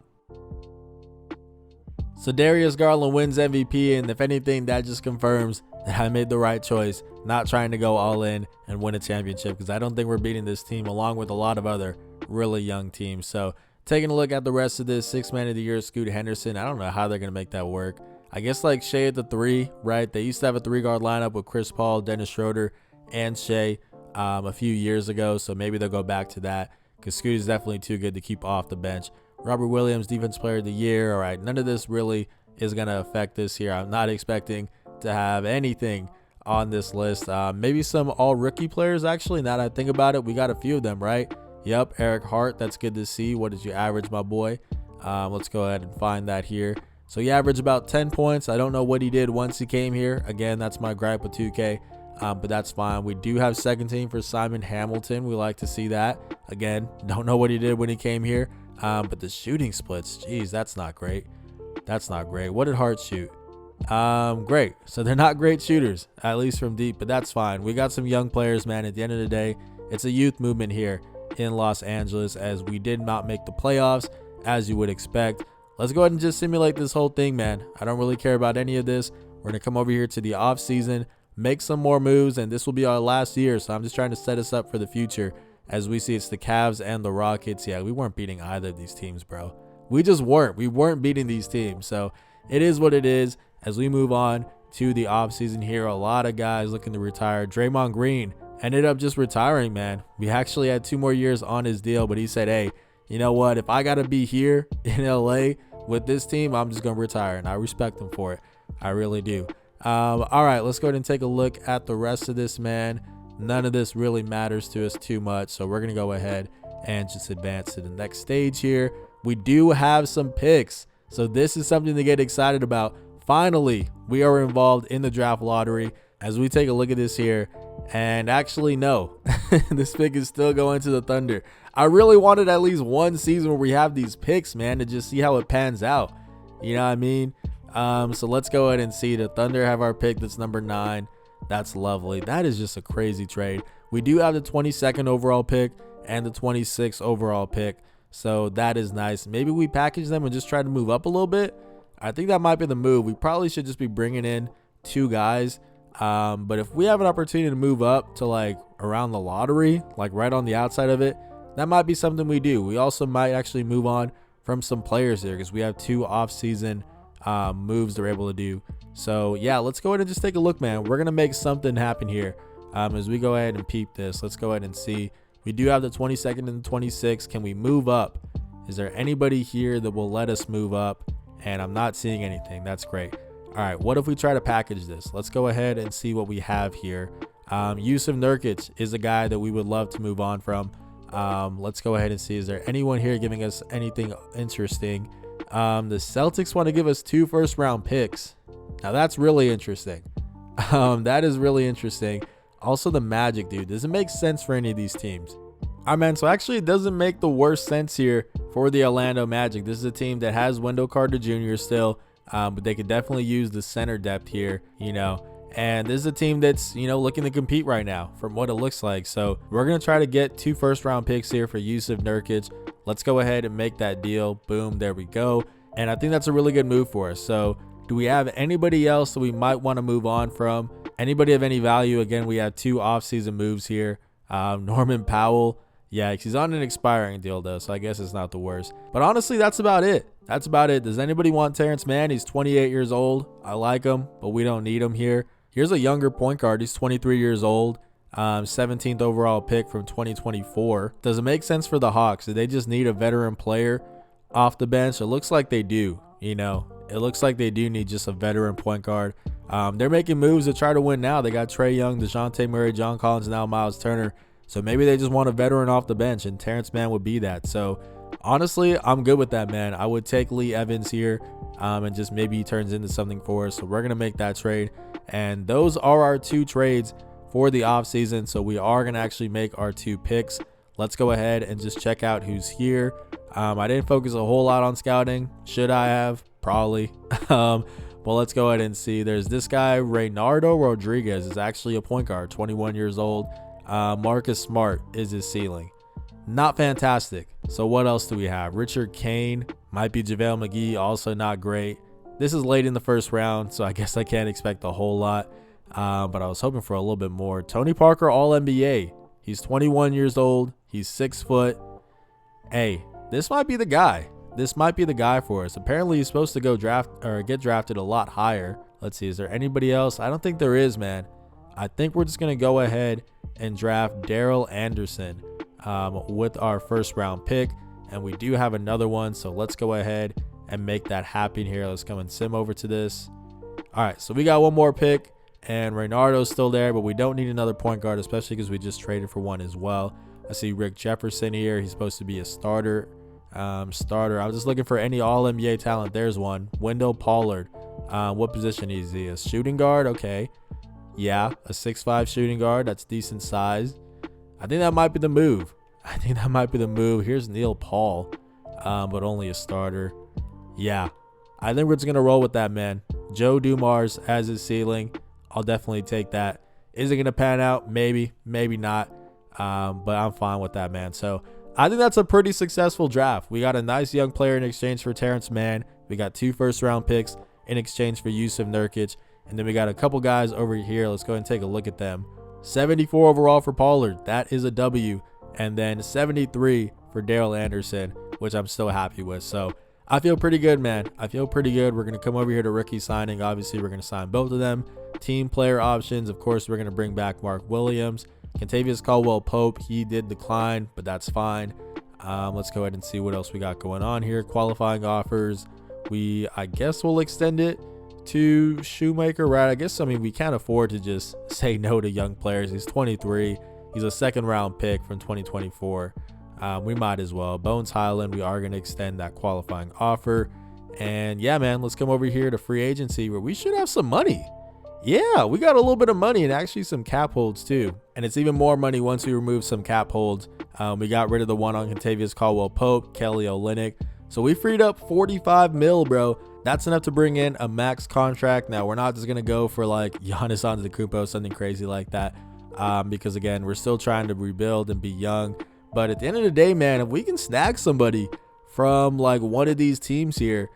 So Darius Garland wins MVP, and if anything, that just confirms that I made the right choice, not trying to go all in and win a championship, because I don't think we're beating this team along with a lot of other really young teams. So taking a look at the rest of this, 6th man of the year, Scoot Henderson. I don't know how they're going to make that work. I guess like Shea at the 3, right? They used to have a 3-guard lineup with Chris Paul, Dennis Schroeder, and Shea a few years ago. So maybe they'll go back to that, because Scoot is definitely too good to keep off the bench. Robert Williams, Defense Player of the Year. All right, none of this really is going to affect this here. I'm not expecting to have anything on this list. Maybe some all-rookie players, actually, now that I think about it. We got a few of them, right? Yep, Eric Hart. That's good to see. What did you average, my boy? Let's go ahead and find that here. So he averaged about 10 points. I don't know what he did once he came here. Again, that's my gripe with 2K, but that's fine. We do have second team for Simon Hamilton. We like to see that. Again, don't know what he did when he came here. But the shooting splits, geez, that's not great. That's not great. What did Hart shoot? Great. So they're not great shooters, at least from deep, but that's fine. We got some young players, man. At the end of the day, it's a youth movement here in Los Angeles, as we did not make the playoffs, as you would expect. Let's go ahead and just simulate this whole thing, man. I don't really care about any of this. We're going to come over here to the off season, make some more moves, and this will be our last year. So I'm just trying to set us up for the future. As we see, it's the Cavs and the Rockets. Yeah, we weren't beating either of these teams, bro. We just weren't. We weren't beating these teams. So it is what it is. As we move on to the offseason here, a lot of guys looking to retire. Draymond Green ended up just retiring, man. We actually had 2 more years on his deal, but he said, hey, you know what? If I got to be here in LA with this team, I'm just going to retire. And I respect him for it. I really do. All right, let's go ahead and take a look at the rest of this, man. None of this really matters to us too much, so we're going to go ahead and just advance to the next stage here. We do have some picks, so this is something to get excited about. Finally, we are involved in the draft lottery. As we take a look at this here, and actually, no, this pick is still going to the Thunder. I really wanted at least one season where we have these picks, man, to just see how it pans out. You know what I mean? So let's go ahead and see. The Thunder have our pick. That's number 9. That's lovely. That is just a crazy trade. We do have the 22nd overall pick and the 26th overall pick, so that is nice. Maybe we package them and just try to move up a little bit. I think that might be the move. We probably should just be bringing in 2 guys. But if we have an opportunity to move up to like around the lottery, like right on the outside of it, that might be something we do. We also might actually move on from some players here, because we have 2 off-season moves they're able to do. So yeah, let's go ahead and just take a look, man. We're gonna make something happen here as we go ahead and peep this. Let's go ahead and see. We do have the 22nd and the 26th. Can we move up? Is there anybody here that will let us move up? And I'm not seeing anything. That's great. All right, what if we try to package this? Let's go ahead and see what we have here. Yusuf Nurkic is a guy that we would love to move on from. Let's go ahead and see, is there anyone here giving us anything interesting? The Celtics want to give us 2 first-round picks. Now that's really interesting. That is really interesting. Also the Magic, dude. Does it make sense for any of these teams? All right, man. So actually it doesn't make the worst sense here for the Orlando Magic. This is a team that has Wendell Carter Jr. still, but they could definitely use the center depth here, and this is a team that's, looking to compete right now from what it looks like. So we're going to try to get 2 first-round picks here for Jusuf Nurkic. Let's go ahead and make that deal. Boom. There we go. And I think that's a really good move for us. So do we have anybody else that we might want to move on from? Anybody of any value? Again, we have 2 offseason moves here. Norman Powell. Yeah, he's on an expiring deal, though, so I guess it's not the worst. But honestly, that's about it. That's about it. Does anybody want Terrence Mann? He's 28 years old. I like him, but we don't need him here. Here's a younger point guard. He's 23 years old. 17th overall pick from 2024. Does it make sense for the Hawks? Do they just need a veteran player off the bench? It looks like they do. It looks like they do need just a veteran point guard. They're making moves to try to win now. They got Trae Young, DeJounte Murray, John Collins, and now Miles Turner. So maybe they just want a veteran off the bench, and Terrence Mann would be that. So honestly, I'm good with that, man. I would take Lee Evans here, and just maybe he turns into something for us. So we're going to make that trade. And those are our 2 trades for the offseason. So we are going to actually make our 2 picks. Let's go ahead and just check out who's here. I didn't focus a whole lot on scouting. Should I have? Probably. But let's go ahead and see. There's this guy, Reynaldo Rodriguez, is actually a point guard, 21 years old. Marcus Smart is his ceiling. Not fantastic. So what else do we have? Richard Kane, might be JaVale McGee, also not great. This is late in the first round, so I guess I can't expect a whole lot. But I was hoping for a little bit more. Tony Parker, All-NBA. He's 21 years old. He's 6 foot. Hey, this might be the guy. This might be the guy for us. Apparently, he's supposed to go get drafted a lot higher. Let's see. Is there anybody else? I don't think there is, man. I think we're just going to go ahead and draft Daryl Anderson with our first-round pick. And we do have another one, so let's go ahead and make that happen here. Let's come and sim over to this. All right, so we got one more pick, and Reynaldo's still there, but we don't need another point guard, especially because we just traded for one as well. I see Rick Jefferson here. He's supposed to be a starter. I was just looking for any All-NBA talent. There's one. Wendell Pollard. What position is he? A shooting guard? Okay. Yeah, a 6'5" shooting guard. That's decent size. I think that might be the move. Here's Neil Paul, but only a starter. Yeah, I think we're just going to roll with that, man. Joe Dumars as his ceiling. I'll definitely take that. Is it going to pan out? Maybe, maybe not. But I'm fine with that, man. So I think that's a pretty successful draft. We got a nice young player in exchange for Terrence Mann. We got 2 first-round picks in exchange for Jusuf Nurkic. And then we got a couple guys over here. Let's go ahead and take a look at them. 74 overall for Pollard. That is a W. And then 73 for Daryl Anderson, which I'm still happy with. So I feel pretty good, man. I feel pretty good. We're going to come over here to rookie signing. Obviously, we're going to sign both of them. Team player options. Of course, we're going to bring back Mark Williams. Kentavious Caldwell-Pope, he did decline, but that's fine. Let's go ahead and see what else we got going on here. Qualifying offers. I guess we'll extend it to Shoemaker, right? I guess, we can't afford to just say no to young players. He's 23. He's a second-round pick from 2024. We might as well. Bones Highland, we are going to extend that qualifying offer. And yeah, man, let's come over here to free agency where we should have some money. Yeah, we got a little bit of money and actually some cap holds too. And it's even more money once we remove some cap holds. We got rid of the one on Kentavious Caldwell-Pope, Kelly Olynyk. So we freed up 45 mil, bro. That's enough to bring in a max contract. Now, we're not just going to go for like Giannis Antetokounmpo, something crazy like that. Because again, we're still trying to rebuild and be young. But at the end of the day, man, if we can snag somebody from like one of these teams here,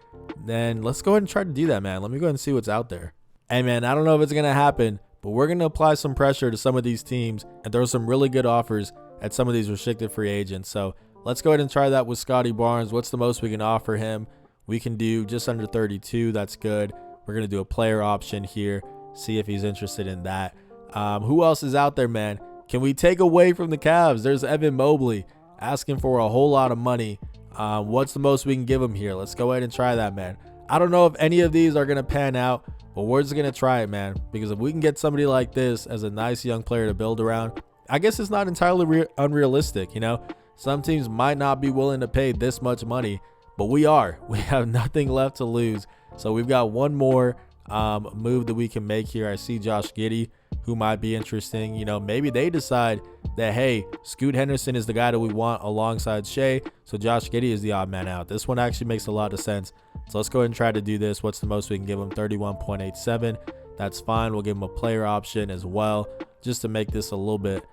then let's go ahead and try to do that, man. Let me go ahead and see what's out there. Hey, man, I don't know if it's going to happen, but we're going to apply some pressure to some of these teams and throw some really good offers at some of these restricted free agents. So let's go ahead and try that with Scotty Barnes. What's the most we can offer him? We can do just under 32. That's good. We're going to do a player option here, see if he's interested in that. Who else is out there, man? Can we take away from the Cavs? There's Evan Mobley asking for a whole lot of money. What's the most we can give him here? Let's go ahead and try that, man. I don't know if any of these are going to pan out, but we're just going to try it, man. Because if we can get somebody like this as a nice young player to build around, I guess it's not entirely unrealistic, you know? Some teams might not be willing to pay this much money, but we are. We have nothing left to lose. So we've got one more move that we can make here. I see Josh Giddey, who might be interesting. You know, maybe they decide that, hey, Scoot Henderson is the guy that we want alongside Shea, so Josh Giddey is the odd man out. This one actually makes a lot of sense. So let's go ahead and try to do this. What's the most we can give him? 31.87. That's fine. We'll give him a player option as well, just to make this a little bit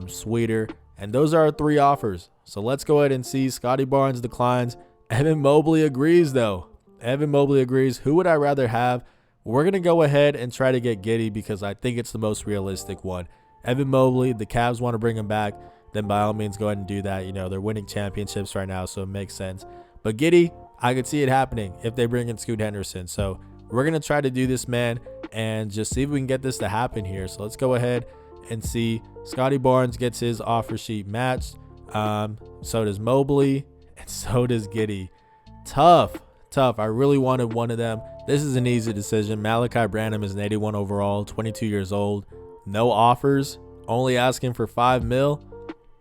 sweeter. And those are our 3 offers. So let's go ahead and see. Scotty Barnes declines. Evan Mobley agrees, though. Evan Mobley agrees. Who would I rather have? We're going to go ahead and try to get Giddey because I think it's the most realistic one. Evan Mobley, the Cavs want to bring him back, then by all means go ahead and do that. You know, they're winning championships right now, so it makes sense. But Giddey, I could see it happening if they bring in Scoot Henderson. So we're going to try to do this, man, and just see if we can get this to happen here. So let's go ahead and see. Scotty Barnes gets his offer sheet matched. So does Mobley, and so does Giddey. Tough. I really wanted one of them. This is an easy decision. Malachi Branham is an 81 overall, 22 years old. No offers, only asking for $5 million.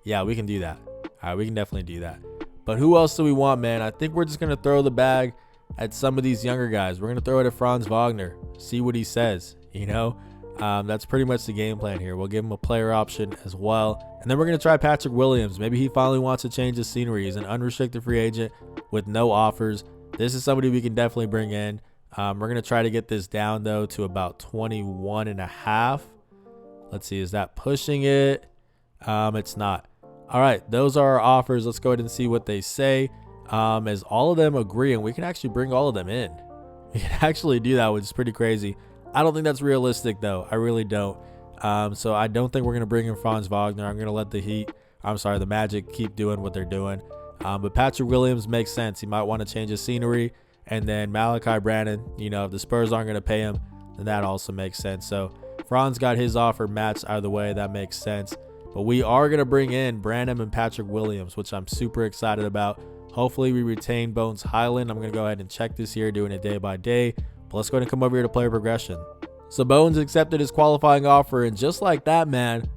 Yeah, we can do that. All right, we can definitely do that. But who else do we want, man? I think we're just going to throw the bag at some of these younger guys. We're going to throw it at Franz Wagner, see what he says, you know? That's pretty much the game plan here. We'll give him a player option as well. And then we're going to try Patrick Williams. Maybe he finally wants to change his scenery. He's an unrestricted free agent with no offers. This is somebody we can definitely bring in. We're going to try to get this down, though, to about 21.5. Let's see. Is that pushing it? It's not. All right. Those are our offers. Let's go ahead and see what they say. As all of them agree, and we can actually bring all of them in. We can actually do that, which is pretty crazy. I don't think that's realistic, though. I really don't. So I don't think we're going to bring in Franz Wagner. I'm going to let the Magic keep doing what they're doing. But Patrick Williams makes sense. He might want to change his scenery. And then Malachi Branham, you know, if the Spurs aren't going to pay him, then that also makes sense. So Franz got his offer matched either way. That makes sense. But we are going to bring in Branham and Patrick Williams, which I'm super excited about. Hopefully we retain Bones Highland. I'm going to go ahead and check this here, doing it day by day. But let's go ahead and come over here to player progression. So Bones accepted his qualifying offer. And just like that, man,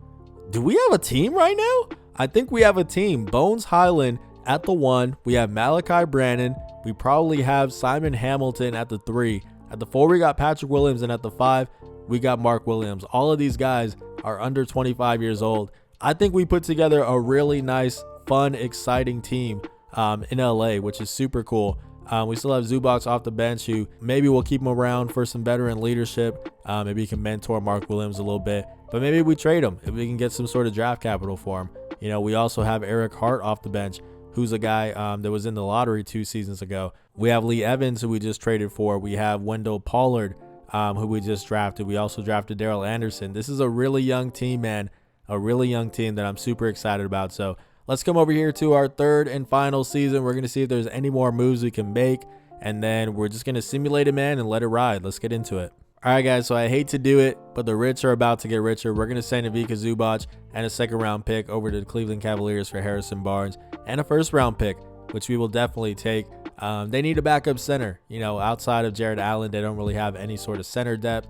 do we have a team right now? I think we have a team. Bones Highland at the 1. We have Malachi Branham. We probably have Simon Hamilton at the 3. At the 4, we got Patrick Williams. And at the 5, we got Mark Williams. All of these guys are under 25 years old. I think we put together a really nice, fun, exciting team in LA, which is super cool. We still have Zubac off the bench, who maybe we'll keep him around for some veteran leadership. Maybe he can mentor Mark Williams a little bit. But maybe we trade him if we can get some sort of draft capital for him. You know, we also have Eric Hart off the bench, who's a guy that was in the lottery 2 seasons ago. We have Lee Evans, who we just traded for. We have Wendell Pollard, who we just drafted. We also drafted Daryl Anderson. This is a really young team, man. A really young team that I'm super excited about. So let's come over here to our 3rd and final season. We're going to see if there's any more moves we can make. And then we're just going to simulate it, man, and let it ride. Let's get into it. All right, guys, so I hate to do it, but the rich are about to get richer. We're going to send Ivica Zubac and a 2nd-round pick over to the Cleveland Cavaliers for Harrison Barnes and a 1st-round pick, which we will definitely take. They need a backup center. You know, outside of Jared Allen, they don't really have any sort of center depth.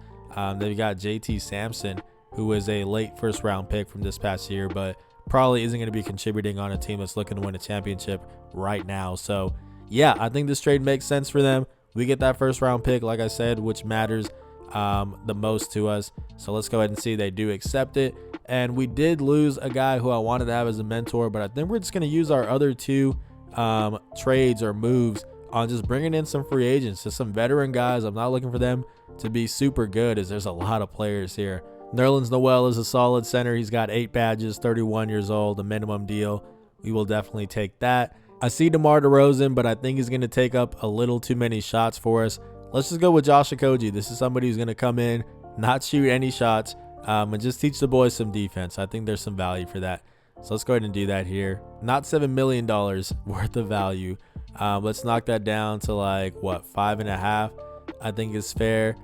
They've got JT Sampson, who is a late 1st-round pick from this past year, but probably isn't going to be contributing on a team that's looking to win a championship right now. So, yeah, I think this trade makes sense for them. We get that 1st-round pick, like I said, which matters the most to us. So let's go ahead and see they do accept it. And we did lose a guy who I wanted to have as a mentor, but I think we're just going to use our other 2 trades or moves on just bringing in some free agents, just some veteran guys. I'm not looking for them to be super good, as there's a lot of players here. Nerlens Noel is a solid center. He's got 8 badges, 31 years old, a minimum deal. We will definitely take that. I see DeMar DeRozan, but I think he's going to take up a little too many shots for us. Let's just go with Josh Okogie. This is somebody who's going to come in, not shoot any shots, and just teach the boys some defense. I think there's some value for that. So let's go ahead and do that here. Not $7 million worth of value. Let's knock that down to like, what, 5.5, I think is fair.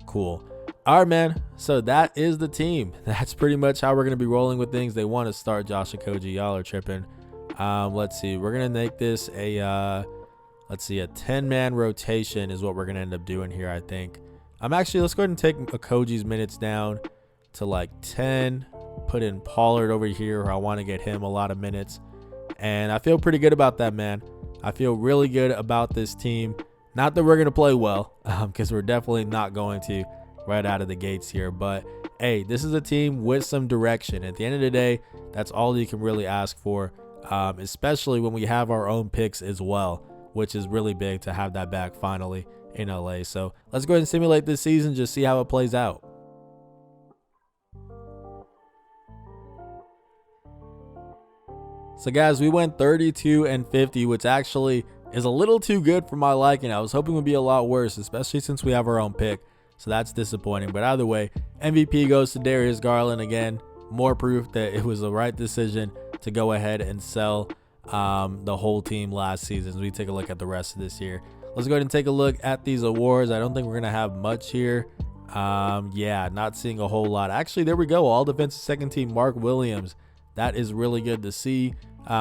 Cool. All right, man. So that is the team. That's pretty much how we're going to be rolling with things. They want to start Josh Okogie. Y'all are tripping. Let's see. We're going to make this a 10-man rotation is what we're going to end up doing here, I think. Let's go ahead and take Okogie's minutes down to like 10. Put in Pollard over here, where I want to get him a lot of minutes. And I feel pretty good about that, man. I feel really good about this team. Not that we're going to play well, because we're definitely not going to right out of the gates here. But, hey, this is a team with some direction. At the end of the day, that's all you can really ask for, especially when we have our own picks as well, which is really big to have that back finally in LA. So let's go ahead and simulate this season, just see how it plays out. So guys, we went 32-50, which actually is a little too good for my liking. I was hoping it would be a lot worse, especially since we have our own pick. So that's disappointing. But either way, MVP goes to Darius Garland again. More proof that it was the right decision to go ahead and sell the whole team last season. So we take a look at the rest of this year. Let's go ahead and take a look at these awards. I don't think we're going to have much here. Yeah, not seeing a whole lot. Actually, there we go. All defensive second team, Mark Williams. That is really good to see.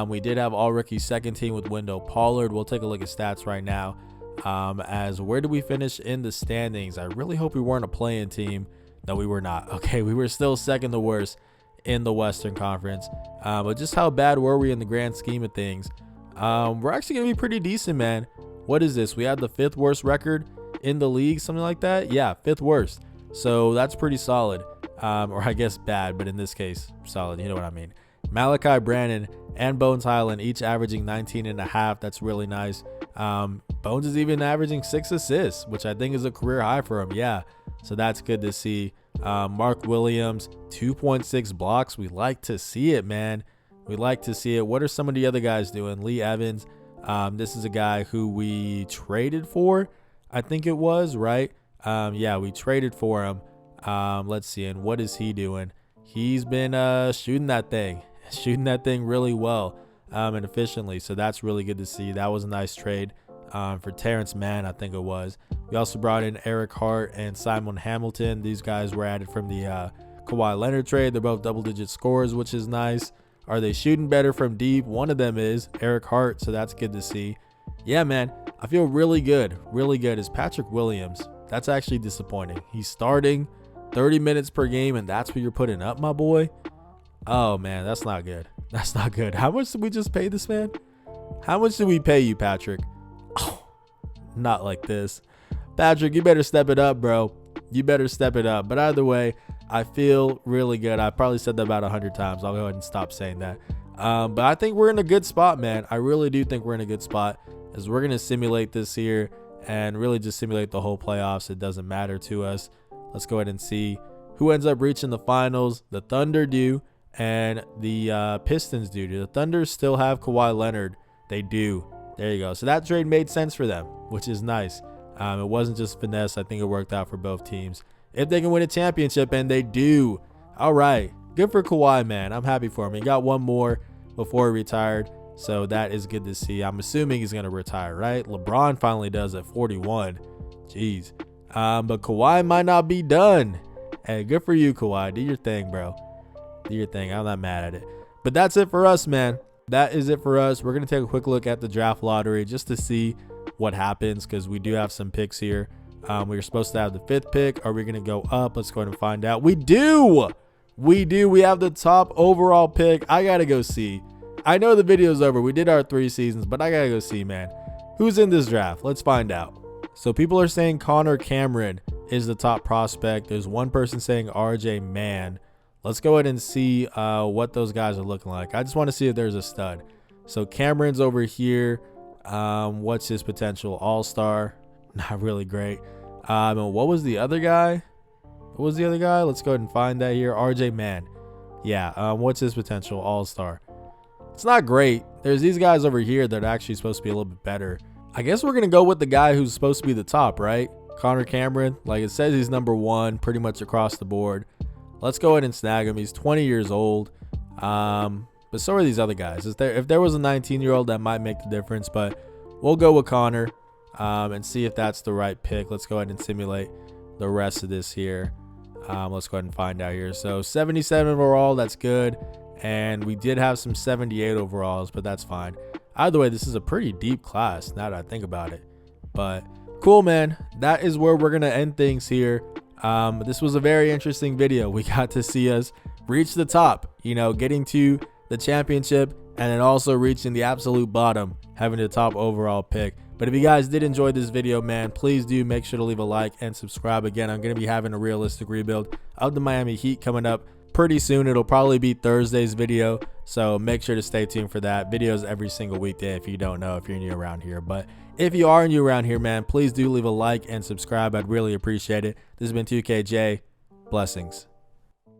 We did have all rookie second team with Wendell Pollard. We'll take a look at stats right now. As where did we finish in the standings? I really hope we weren't a play-in team. No, we were not. Okay, we were still second the worst in the Western Conference. But just how bad were we in the grand scheme of things? We're actually going to be pretty decent, man. What is this? We had the 5th worst record in the league, something like that. Yeah, 5th worst. So that's pretty solid. Or I guess bad, but in this case, solid. You know what I mean. Malachi Brannon and Bones Highland each averaging 19.5. That's really nice. Bones is even averaging 6 assists, which I think is a career high for him. Yeah, so that's good to see. Mark Williams, 2.6 blocks. We like to see it, man. We like to see it. What are some of the other guys doing? Lee Evans. This is a guy who we traded for, I think it was, right? Yeah, we traded for him. Let's see. And what is he doing? He's been shooting that thing really well and efficiently. So that's really good to see. That was a nice trade for Terrence Mann, I think it was. We also brought in Eric Hart and Simon Hamilton. These guys were added from the Kawhi Leonard trade. They're both double-digit scorers, which is nice. Are they shooting better from deep? One of them is Eric Hart, so that's good to see. Yeah, man, I feel really good. Really good. Is Patrick Williams. That's actually disappointing. He's starting 30 minutes per game, and that's what you're putting up, my boy? Oh, man, that's not good. That's not good. How much did we just pay this man? How much did we pay you, Patrick? Oh, not like this. Patrick, you better step it up, bro. You better step it up. But either way, I feel really good. I probably said that about 100 times. I'll go ahead and stop saying that. But I think we're in a good spot, man. I really do think we're in a good spot, as we're going to simulate this here and really just simulate the whole playoffs. It doesn't matter to us. Let's go ahead and see who ends up reaching the finals. The Thunder do, and the Pistons do. Do the Thunder still have Kawhi Leonard? They do. There you go. So that trade made sense for them, which is nice. It wasn't just finesse. I think it worked out for both teams. If they can win a championship, and they do. All right. Good for Kawhi, man. I'm happy for him. He got one more before he retired, so that is good to see. I'm assuming he's going to retire, right? LeBron finally does at 41. Jeez. But Kawhi might not be done. Hey, good for you, Kawhi. Do your thing, bro. Do your thing. I'm not mad at it. But that's it for us, man. That is it for us. We're going to take a quick look at the draft lottery just to see what happens, because we do have some picks here. We were supposed to have the 5th pick. Are we going to go up? Let's go ahead and find out. We do. We do. We have the top overall pick. I got to go see. I know the video's over. We did our 3 seasons, but I got to go see, man. Who's in this draft? Let's find out. So people are saying Connor Cameron is the top prospect. There's one person saying RJ Mann. Let's go ahead and see what those guys are looking like. I just want to see if there's a stud. So Cameron's over here. What's his potential? All-star. Not really great. And what was the other guy? What was the other guy? Let's go ahead and find that here. RJ Mann. Yeah. What's his potential? All-star. It's not great. There's these guys over here that are actually supposed to be a little bit better. I guess we're going to go with the guy who's supposed to be the top, right? Connor Cameron. Like it says, he's number 1 pretty much across the board. Let's go ahead and snag him. He's 20 years old. But so are these other guys. If there was a 19-year-old, that might make the difference. But we'll go with Connor and see if that's the right pick. Let's go ahead and simulate the rest of this here. Let's go ahead and find out here. So 77 overall, that's good. And we did have some 78 overalls, but that's fine. Either way, this is a pretty deep class now that I think about it. But cool, man. That is where we're going to end things here. This was a very interesting video. We got to see us reach the top, getting to the championship and then also reaching the absolute bottom, having the top overall pick. But if you guys did enjoy this video, man, please do make sure to leave a like and subscribe. Again, I'm going to be having a realistic rebuild of the Miami Heat coming up pretty soon. It'll probably be Thursday's video, so make sure to stay tuned for that. Videos every single weekday if you don't know, if you're new around here. But if you are new around here, man, please do leave a like and subscribe. I'd really appreciate it. This has been 2KJ. Blessings.